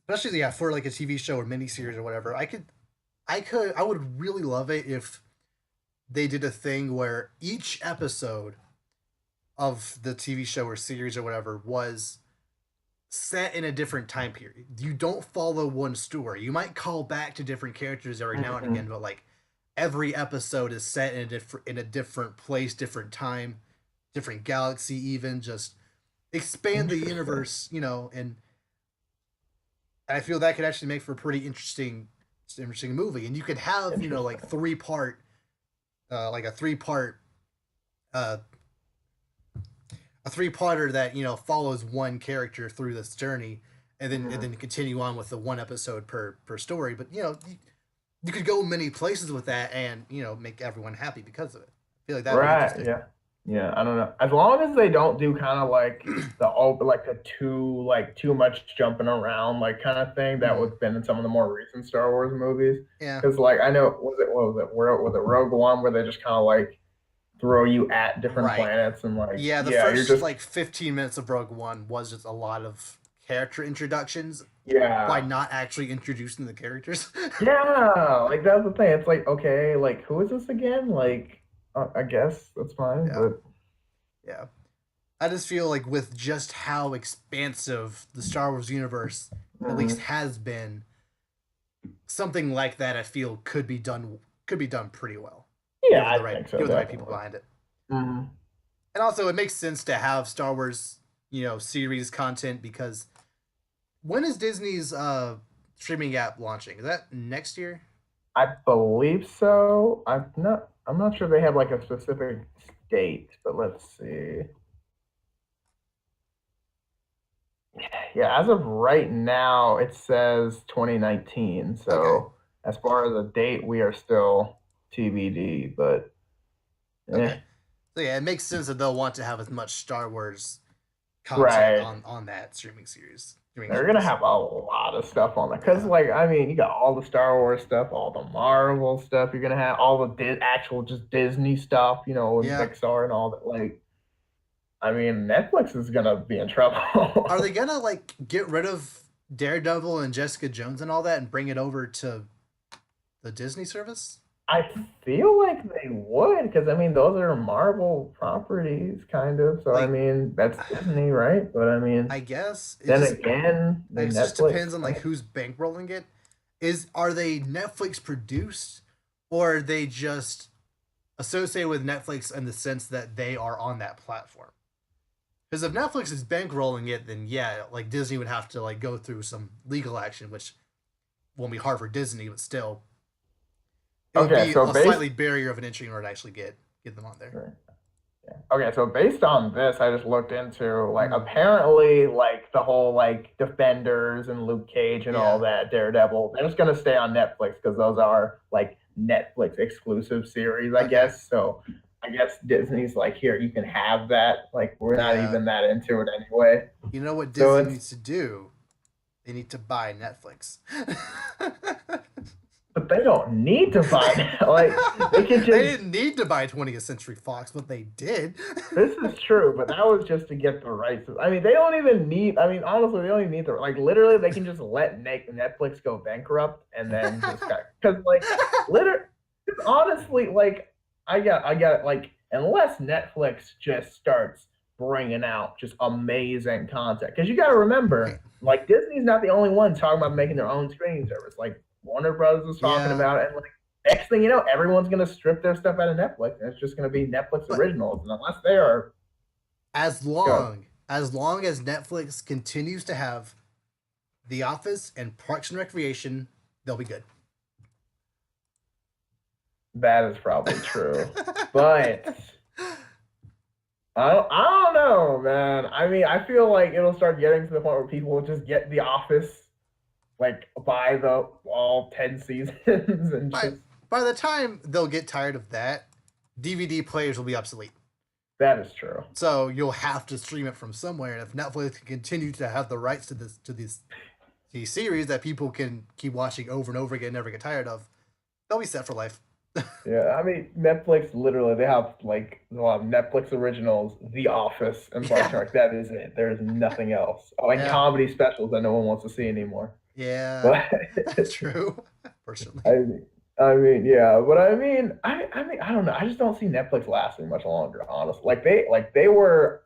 especially yeah, for like a TV show or miniseries or whatever, I would really love it if they did a thing where each episode of the TV show or series or whatever was set in a different time period. You don't follow one story. You might call back to different characters every now and again, Mhm. but like every episode is set in a different place, different time, different galaxy, even just expand the Interesting. universe, and I feel that could actually make for a pretty interesting movie. And you could have, like Interesting. three part like a 3 part uh, a three-parter that follows one character through this journey, and then continue on with the one episode per story. But you could go many places with that, and make everyone happy because of it. I feel like that'd be Right. interesting. Yeah. Yeah. I don't know. As long as they don't do kind of like the too much jumping around like kind of thing that Mhm. was been in some of the more recent Star Wars movies. Yeah. Because like I know was it Rogue One where they just kind of like throw you at different Right. planets and like Yeah, the yeah you're first just like 15 minutes of Rogue One was just a lot of character introductions by yeah not actually introducing the characters. yeah like that's the thing. It's like okay like who is this again? Like I guess that's fine, Yeah. but Yeah. I just feel like with just how expansive the Star Wars universe at least mhm. has been, something like that I feel could be done pretty well, Yeah, given I the right think so given the right people definitely. behind it. Mhm. And also it makes sense to have Star Wars, series content because when is Disney's streaming app launching? Is that next year? I believe so. I'm not sure they have like a specific date, but let's see. Yeah, as of right now, it says 2019. Okay. So as far as a date, we are still TBD, but Okay. eh, So yeah, it makes sense that they'll want to have as much Star Wars content right. on that streaming They're gonna service. have a lot of stuff on there because, Yeah. like, I mean, you got all the Star Wars stuff, all the Marvel stuff. You're gonna have all the actual just Disney stuff, and Yeah. Pixar and all that. Like, I mean, Netflix is gonna be in Are they trouble. gonna like get rid of Daredevil and Jessica Jones and all that and bring it over to the Disney service? I feel like they would because I mean, those are Marvel properties, kind of. So I Like, mean, that's Disney, right? But I mean, I guess it then just again, like it just Netflix. depends on like who's bankrolling it. Are they Netflix produced, or are they just associated with Netflix in the sense that they are on that platform? Because if Netflix is bankrolling it, then yeah, like Disney would have to like go through some legal action, which won't be hard for Disney, but still, it would Okay, be so a slightly barrier of an entry in order to actually get them on there. Okay, so based on this, I just looked into like Mm, apparently like the whole like Defenders and Luke Cage and all yeah. that Daredevil, they're just gonna stay on Netflix because those are like Netflix exclusive series, I Okay. guess. So I guess Disney's like, here, you can have that. Like we're not Yeah. even that into it anyway. You know what So Disney it's needs to do? They need to buy Netflix. but they don't need to buy it. Like they can They just didn't need to buy 20th Century Fox, but they did. this is true, but that was just to get the rights. I mean, they don't even need. I mean, honestly, they don't even need the like. Literally, they can just let Netflix go bankrupt and then just because like, literally, honestly, like, I got it. Like, unless Netflix just starts bringing out just amazing content, because you got to Okay. remember, like, Disney's not the only one talking about making their own streaming service. Like, Warner Brothers is talking Yeah, about it, and like next thing you know, everyone's gonna strip their stuff out of Netflix, and it's just gonna be Netflix but originals. And unless they are as good, long as long as Netflix continues to have The Office and Parks and Recreation, they'll be good. that is probably true. But I don't know, man. I mean, I feel like it'll start getting to the point where people will just get The Office, like buy the all 10 seasons, and by just by the time they'll get tired of that, DVD players will be obsolete. that is true. So you'll have to stream it from somewhere. And if Netflix can continue to have the rights to these series that people can keep watching over and over again, and never get tired of, they'll be set for life. Yeah, I mean, Netflix literally they have like a lot of Netflix originals, The Office, and Parks and Yeah, Rec. That is it. There is nothing else. Oh, and yeah, comedy specials that no one wants to see anymore. yeah. But That's true. I Personally, mean, yeah, but I mean, I don't know. I just don't see Netflix lasting much longer, honestly. Like they were,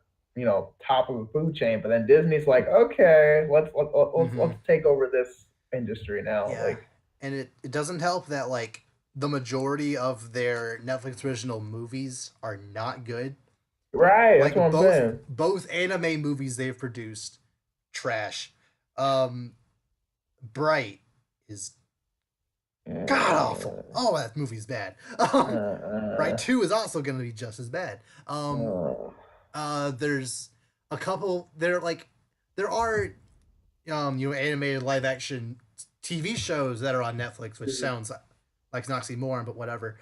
top of the food chain, but then Disney's like, okay, let's hmm take over this industry now. yeah, Like, and it doesn't help that like the majority of their Netflix original movies are not good. right, that's what Like I'm both saying. both anime movies they've produced, trash. Um, Bright is God awful. Oh, that movie's bad. Right, Uh, 2 is also going to be just as bad. uh, There's a couple. There are animated live action TV shows that are on Netflix, which sounds like an oxymoron, but whatever.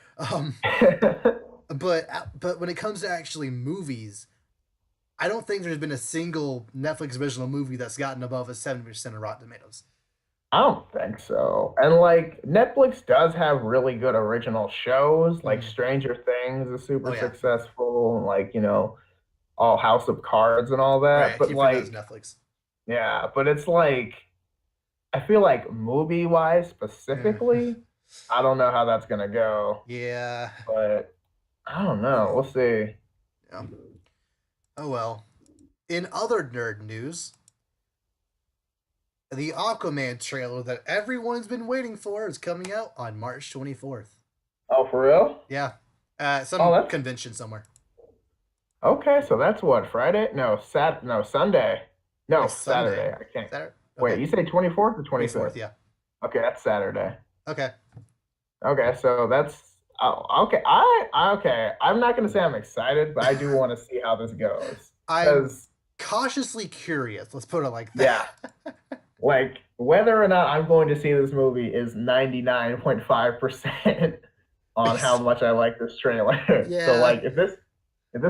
But when it comes to actually movies, I don't think there's been a single Netflix original movie that's gotten above a 70% of Rotten Tomatoes. I don't think so. And like Netflix does have really good original shows, like Mm. Stranger Things is Oh super yeah, successful, like, all House of Cards and all that. right. I But keep forgetting like, that's Netflix. yeah, but it's like I feel like movie wise Yeah. specifically, I don't know how that's gonna go. Yeah. But I don't know. We'll see. Yeah. Oh well. In other nerd news, the Aquaman trailer that everyone's been waiting for is coming out on March 24th. Oh, for real? Yeah. Oh, Some that's convention somewhere. okay. So that's what, Friday? No, Sunday. Like No, Sunday. Saturday. I can't. Saturday? Wait, Okay. you say 24th or 24th, 25th? yeah. Okay, that's Saturday. Okay. Okay, so that's okay. Okay. I'm not gonna say I'm excited, but I do want to see how this goes. I'm Because cautiously curious. Let's put it like yeah, that. like whether or not I'm going to see this movie is 99.5% on how much I like this trailer. So Yeah. like if this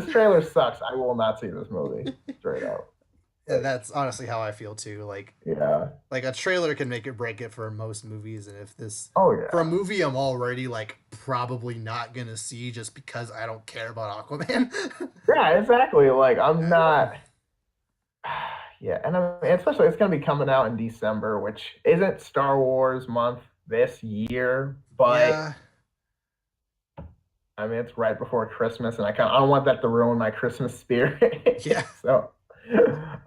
trailer sucks, I will not see this movie straight up. Yeah, Like, that's honestly how I feel too. yeah. Like a trailer can make it break it for most movies, and if this Oh for a yeah. movie I'm already like probably not gonna see just because I don't care about Aquaman. Yeah, exactly. Like I'm not yeah, and I mean, especially it's gonna be coming out in December, which isn't Star Wars month this year, but Yeah, I mean it's right before Christmas, and I don't want that to ruin my Christmas spirit. yeah, So,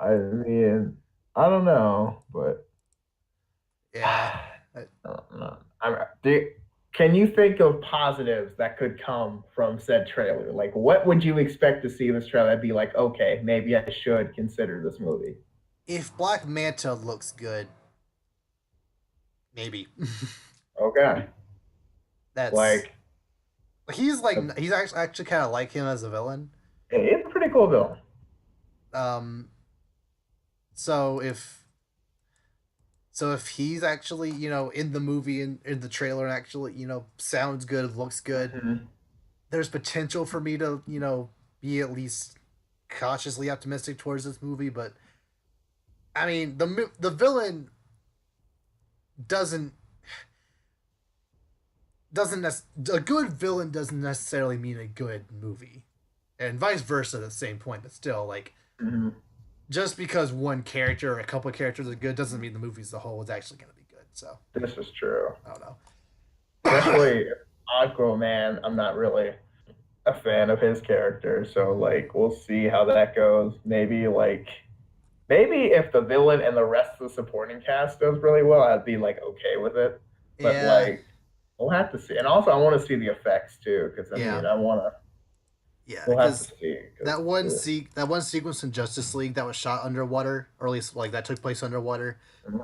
I mean, I don't know, but yeah. I don't know. Can you think of positives that could come from said trailer? Like, what would you expect to see in this trailer? That'd be like, okay, maybe I should consider this movie. If Black Manta looks good, maybe. Okay, That's like. he's actually kind of like him as a villain. It's a pretty cool villain. Um, so if he's actually in the movie and in the trailer and actually sounds good, looks good, Mhm. there's potential for me to be at least cautiously optimistic towards this movie. But I mean the villain doesn't doesn't a good villain doesn't necessarily mean a good movie, and vice versa at the same point. But still, like, Mhm. just because one character or a couple of characters are good doesn't mean the movie as a whole is actually going to be good. So This is true. I don't know. Especially Aquaman, I'm not really a fan of his character, so like we'll see how that goes. Maybe if the villain and the rest of the supporting cast does really well, I'd be like okay with it. But Yeah, like we'll have to see. And also I want to see the effects too, because I yeah, mean I want to. yeah. We'll have to Because see. Because that one sequence in Justice League that was shot underwater, or at least like that took place underwater,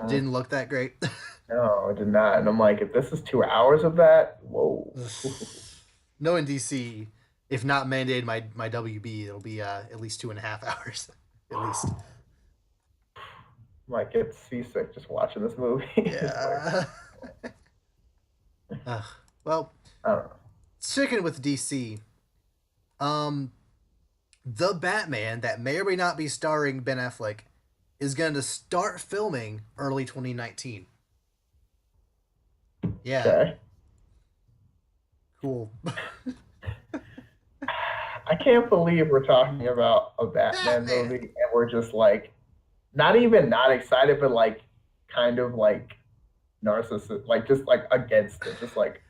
didn't look that great. no, it did not. And I'm like, if this is 2 hours of that, whoa. Knowing DC, if not mandated my WB, it'll be at least 2.5 hours, at least. Might get seasick just watching this movie. It's like, Yeah. Well, I don't know. sticking with DC, um, the Batman that may or may not be starring Ben Affleck is going to start filming early 2019. Yeah, Okay. cool. I can't believe we're talking about a Batman Batman. movie and we're just like not even not excited, but like kind of like narcissist, like just like against it, just like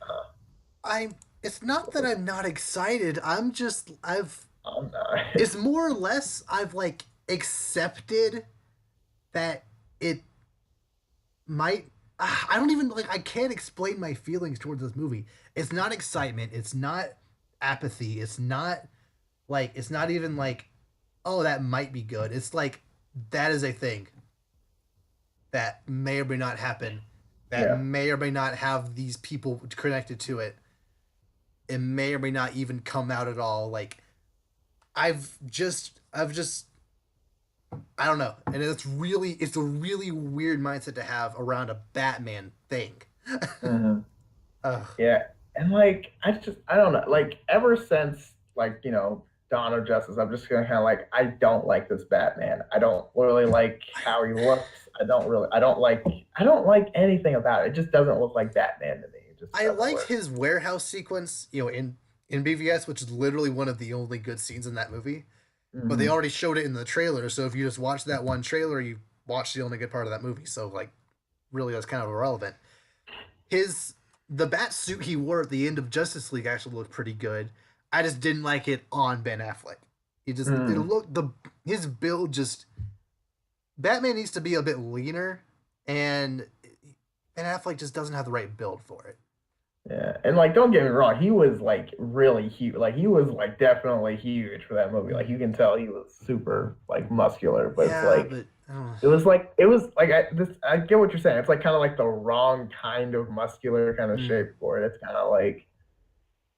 I'm. It's not that I'm not excited. I'm just. I've. I'm not. It's more or less. I've like accepted that it might. I don't even like. I can't explain my feelings towards this movie. It's not excitement. It's not apathy. It's not like. It's not even like. Oh, that might be good. It's like that is a thing that may or may not happen. that Yeah. may or may not have these people connected to it. It may or may not even come out at all. Like I've just I don't know, and it's a really weird mindset to have around a Batman thing. Hmm. Ugh. Yeah. And like I don't know. Like ever since like, Dawn of Justice, I'm just gonna kinda like I don't like this Batman. I don't really like how he looks. I don't like anything about it. It just doesn't look like Batman to me. It just I doesn't liked work. his warehouse sequence, in BVS, which is literally one of the only good scenes in that movie. But they Hmm. already showed it in the trailer, so if you just watch that one trailer, you watch the only good part of that movie. So like, really, that's kind of irrelevant. His the bat suit he wore at the end of Justice League actually looked pretty good. I just didn't like it on Ben Affleck. It Mm. looked the his build just Batman needs to be a bit leaner, and Ben Affleck just doesn't have the right build for it. Yeah, and like, don't get me wrong, he was like really huge. Like, he was like definitely huge for that movie. Like, you can tell he was super like muscular. But it's Yeah, like, but I get what you're saying. It's like kind of like the wrong kind of muscular kind of mm, shape for it. It's kind of like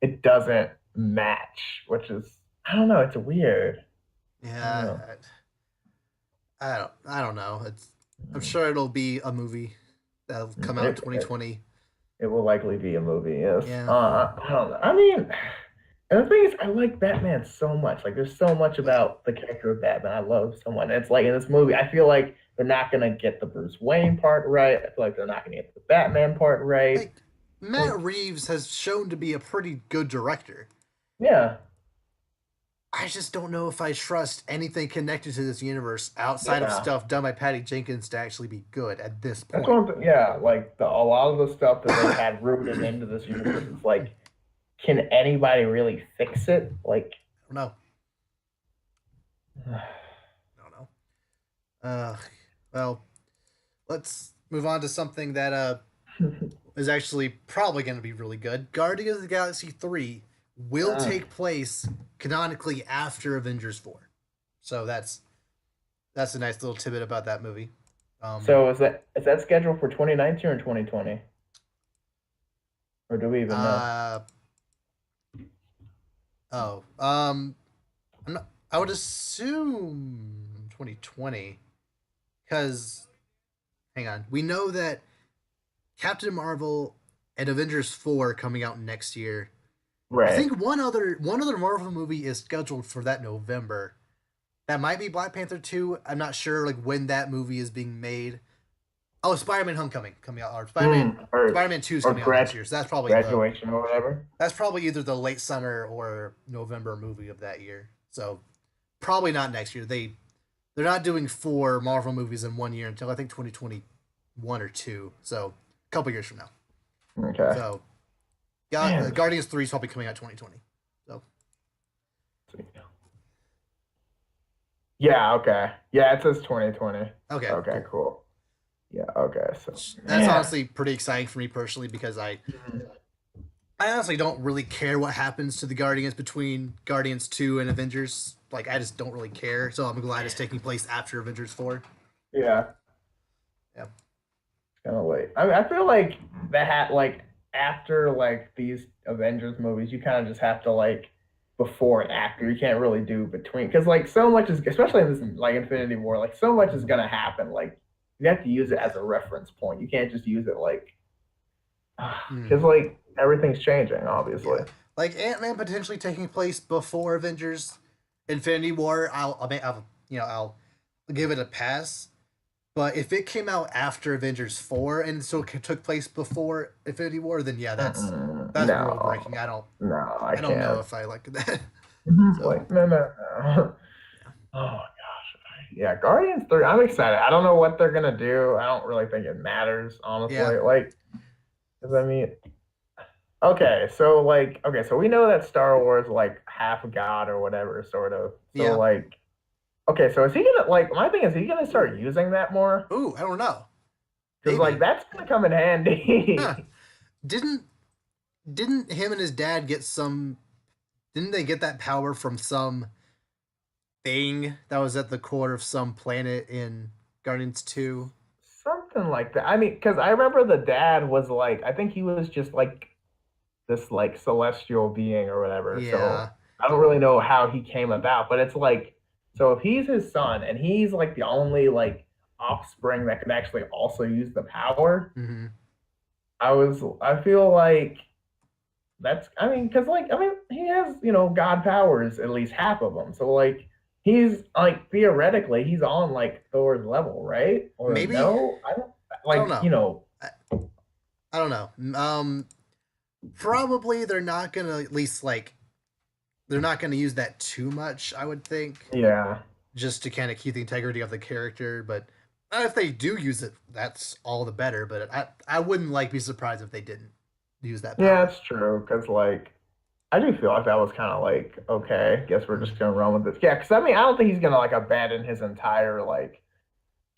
it doesn't match, which is I don't know. It's weird. I don't yeah, know. I don't know. I'm sure it'll be a movie that'll come out in It, 2020. it will likely be a movie. Yes. Yeah. I don't know. I mean. And the thing is, I like Batman so much. Like, there's so much Oh yeah. about the character of Batman I love so much. And it's like in this movie, I feel like they're not gonna get the Bruce Wayne part right. I feel like they're not gonna get the Batman part right. Like Matt Like, Reeves has shown to be a pretty good director. yeah, I just don't know if I trust anything connected to this universe outside of yeah. stuff done by Patty Jenkins to actually be good at this That's point. one thing. Yeah, like a lot of the stuff that they've had rooted into this universe is like, can anybody really fix it? Like, I don't know. I don't know. Well, let's move on to something that is actually probably going to be really good. Guardians of the Galaxy 3 will take place canonically after Avengers 4. So that's a nice little tidbit about that movie. Um so is that scheduled for 2019 or 2020, or do we even know? uh oh. I'm not, I would assume 2020 cuz hang on. We know that Captain Marvel and Avengers 4 coming out next year. I Right. think one other Marvel movie is scheduled for that November. That might be Black Panther 2. I'm not sure like when that movie is being made. Oh, Spider-Man Homecoming coming out or Or Spider-Man 2 is or coming out next year. So graduation or whatever. that's probably either the late summer or November movie of that year. So probably not next year. They're not doing 4 Marvel movies in 1 year until I think 2021 or 2. So a couple years from now. Okay. So Man. Guardians 3 is probably coming out 2020. So Yeah, okay. Yeah, it says 2020. okay, Okay, cool. cool. Yeah, okay. So, That's man. honestly pretty exciting for me personally because Mhm. I honestly don't really care what happens to the Guardians between Guardians 2 and Avengers. Like I just don't really care. So I'm glad it's taking place after Avengers 4. Yeah, Yeah. kind of late. I mean, I feel like like after like these Avengers movies, you kind of just have to like before and after. You can't really do between because like so much is especially in this like Infinity War, like so much is gonna happen. Like you have to use it Yeah. as a reference point. You can't just use it like Mm, because like everything's changing, obviously. yeah. Like Ant-Man potentially taking place before Avengers Infinity War, I'll give it a pass. But if it came out after Avengers 4 and so it took place before Infinity War, then yeah, Mm-mm. that's world breaking. No, no, I I don't know can't. if I like that. So Like, no, no, no. yeah. Oh my gosh. Yeah, Guardians 3. I'm excited. I don't know what they're gonna do. I don't really think it matters, Yeah. honestly. Like, because I mean, okay, so we know that Star Wars like half god or whatever, sort of. So Yeah. like, okay, so is he gonna like? My thing is, he gonna start using that more? Ooh, I don't know. Because like Maybe. that's gonna come in Huh. handy. Didn't didn't him and his dad get some didn't they get that power from some thing that was at the core of some planet in Guardians 2? something like that. I mean, because I remember the dad was like, I think he was just like this like celestial being or whatever. So Yeah. I don't really know how he came about, but it's like, so if he's his son and he's like the only like offspring that could actually also use the power, Hmm. I feel like that's, I mean, because like, I mean, he has, God powers, at least half of them. So like, he's like, theoretically, he's on like Thor's level, right? Or Maybe. no? I don't, I don't like, know. I, I don't know. Probably they're not gonna at least like they're not gonna use that too much. I would think yeah. just to kind of keep the integrity of the character. But if they do use it, that's all the better. But I wouldn't like be surprised if they didn't use that Yeah, power. it's true. Because like, I do feel like that was kind of like, okay, guess we're just Mm. gonna run with this. Yeah, because I mean, I don't think he's gonna like abandon his entire like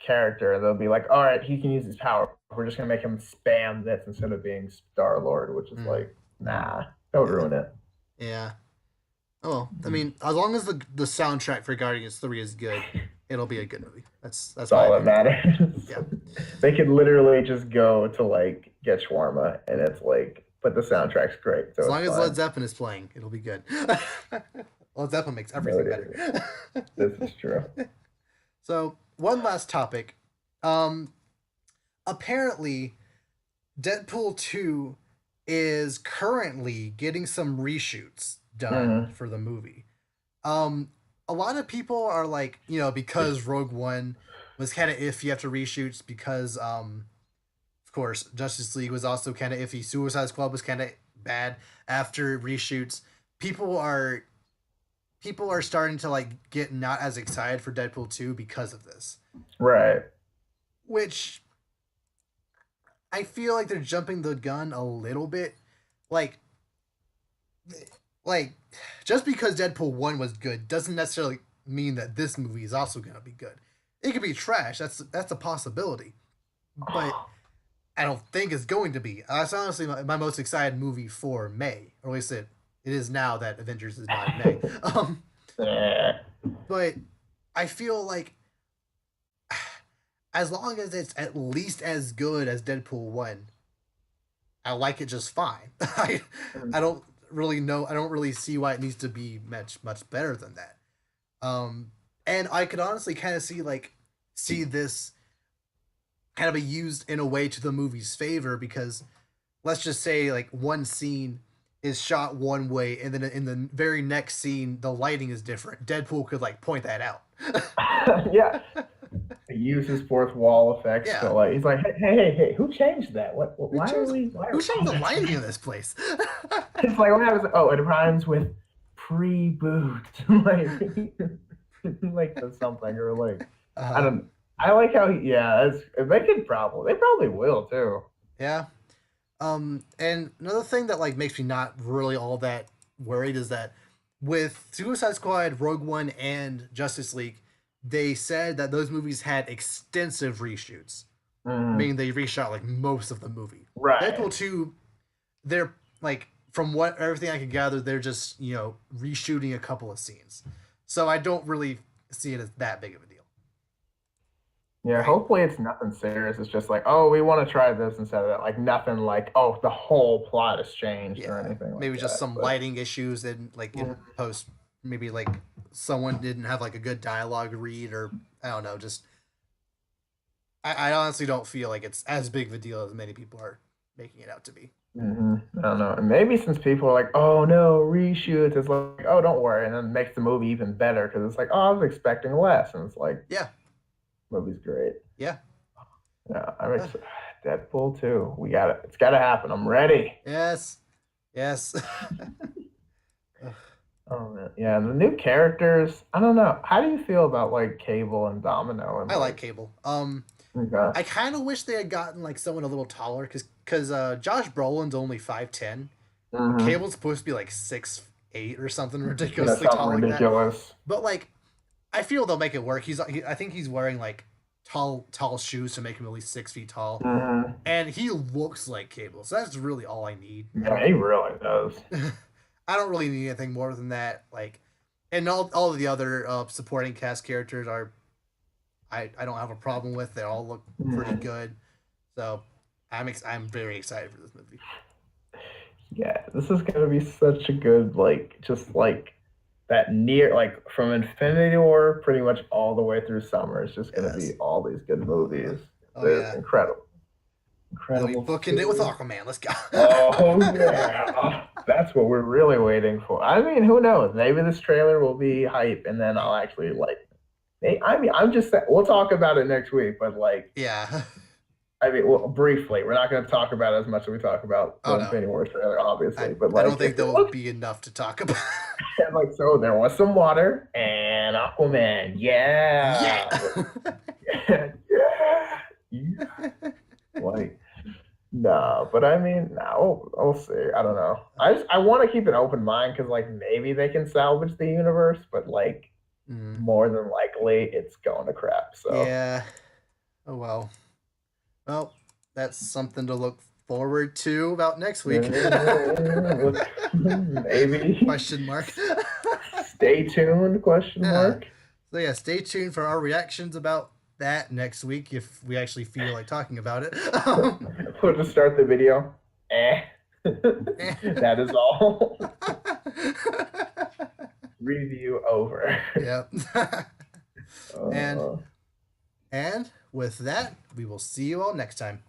character. They'll be like, all right, he can use his power. We're just gonna make him spam this instead of being Star Lord, which is Mm. like, nah, that would Yeah, ruin it. yeah. Oh, well, I mean, as long as the soundtrack for Guardians 3 is good, it'll be a good movie. That's That's my all that opinion. matters. Yeah, They could literally just go to like get shawarma, and it's like, but the yeah. soundtrack's great, As so it's long as Led fine. Zeppelin is playing, it'll be good. Led Zeppelin makes No, everything better. this is true. So one last topic. Um, Apparently, Deadpool 2 is currently getting some reshoots done Mm, for the movie. Um, a lot of people are like, because Rogue One was kind of iffy after reshoots, because of course, Justice League was also kind of iffy. Suicide Squad was kind of bad after reshoots. People are people are starting to like get not as excited for Deadpool 2 because of this, right. which I feel like they're jumping the gun a little bit. Like like just because Deadpool 1 was good doesn't necessarily mean that this movie is also going to be good. It could be trash. That's a possibility. But I don't think it's going to be. That's honestly my most excited movie for May, or at least it is now that Avengers is not in May. Um, Yeah. but I feel like as long as it's at least as good as Deadpool 1, I like it just fine. I don't really know. I don't really see why it needs to be much better than that. Um, and I could honestly kind of see this kind of be used in a way to the movie's favor because let's just say like one scene is shot one way and then in the very next scene the lighting is different. Deadpool could like point that out. Yeah. He uses fourth wall effects to Yeah. like, he's like, hey, who changed that? Who Why are changed we, why who are, changed oh, the that's lighting right. in this place? It's like, what happens? Oh, it rhymes with pre-boot. like, like the something, or like, I uh, don't, I like how he, yeah, they probably will too. yeah. And another thing that like makes me not really all that worried is that with Suicide Squad, Rogue One, and Justice League, they said that those movies had extensive reshoots, Mm, meaning they reshot like most of the movie. right. Deadpool 2, they're like from what everything I could gather, they're just reshooting a couple of scenes, so I don't really see it as that big of a deal. Yeah, Right? hopefully it's nothing serious. It's just like, oh, we want to try this instead of that. Like nothing like, oh, the whole plot has changed or Yeah, anything like maybe just that. some But lighting issues and like in mm, post, maybe like someone didn't have like a good dialogue read or I don't know. Just I honestly don't feel like it's as big of a deal as many people are making it out to be. I don't know. And maybe since people are like, oh no, reshoots, it's like, oh, don't worry, and then it makes the movie even better because it's like, oh, I was expecting less, and it's like, Yeah, movie's great. yeah, Yeah, I'm uh, excited. Deadpool 2. We got it. It's got to happen. I'm ready. yes, yes. Oh man. Yeah, the new characters. I don't know. How do you feel about like Cable and Domino and I like like Cable. okay. I kind of wish they had gotten like someone a little taller because Josh Brolin's only 5'10", and Mm-hmm. Cable's supposed to be like 6'8" or something Yeah, ridiculously something tall like that. ridiculous. But like I feel they'll make it work. I think he's wearing like tall shoes to make him at least 6 feet tall, Mm-hmm. and he looks like Cable. So that's really all I need. I Yeah, don't he really does. I don't really need anything more than that. Like, and all of the other supporting cast characters are I don't have a problem with. They all look pretty Mhm. good. So I'm very excited for this movie. Yeah, this is gonna be such a good just like that near like from Infinity War pretty much all the way through summer. It's just gonna be Yes. all these good Uh, movies. oh They're yeah. incredible, And then we incredible bookend it with series. Aquaman. Let's go. Oh yeah, oh, that's what we're really waiting for. I mean, who knows? Maybe this trailer will be hype, and then I'll actually like. I mean, I'm just we'll talk about it next week, but like, Yeah. I mean, well, briefly, we're not going to talk about it as much as we talk about Oh the no. Infinity War trailer, obviously. But I don't like, think if there it will looks be enough to talk about. like so, there was some water and Aquaman, Yeah. yeah, yeah, yeah, yeah. Like, no, but I mean, no, we'll see. I don't know. I want to keep an open mind because like maybe they can salvage the universe, but like Mm, more than likely it's going to crap. So yeah. Oh well. Well, that's something to look forward to about next week. maybe Question mark. stay tuned? Question Yeah. mark. So yeah, stay tuned for our reactions about that next week if we actually feel like talking about it. We'll just start the video. Eh. Eh. That is all. Review over. Yeah. and Uh, and with that, we will see you all next time.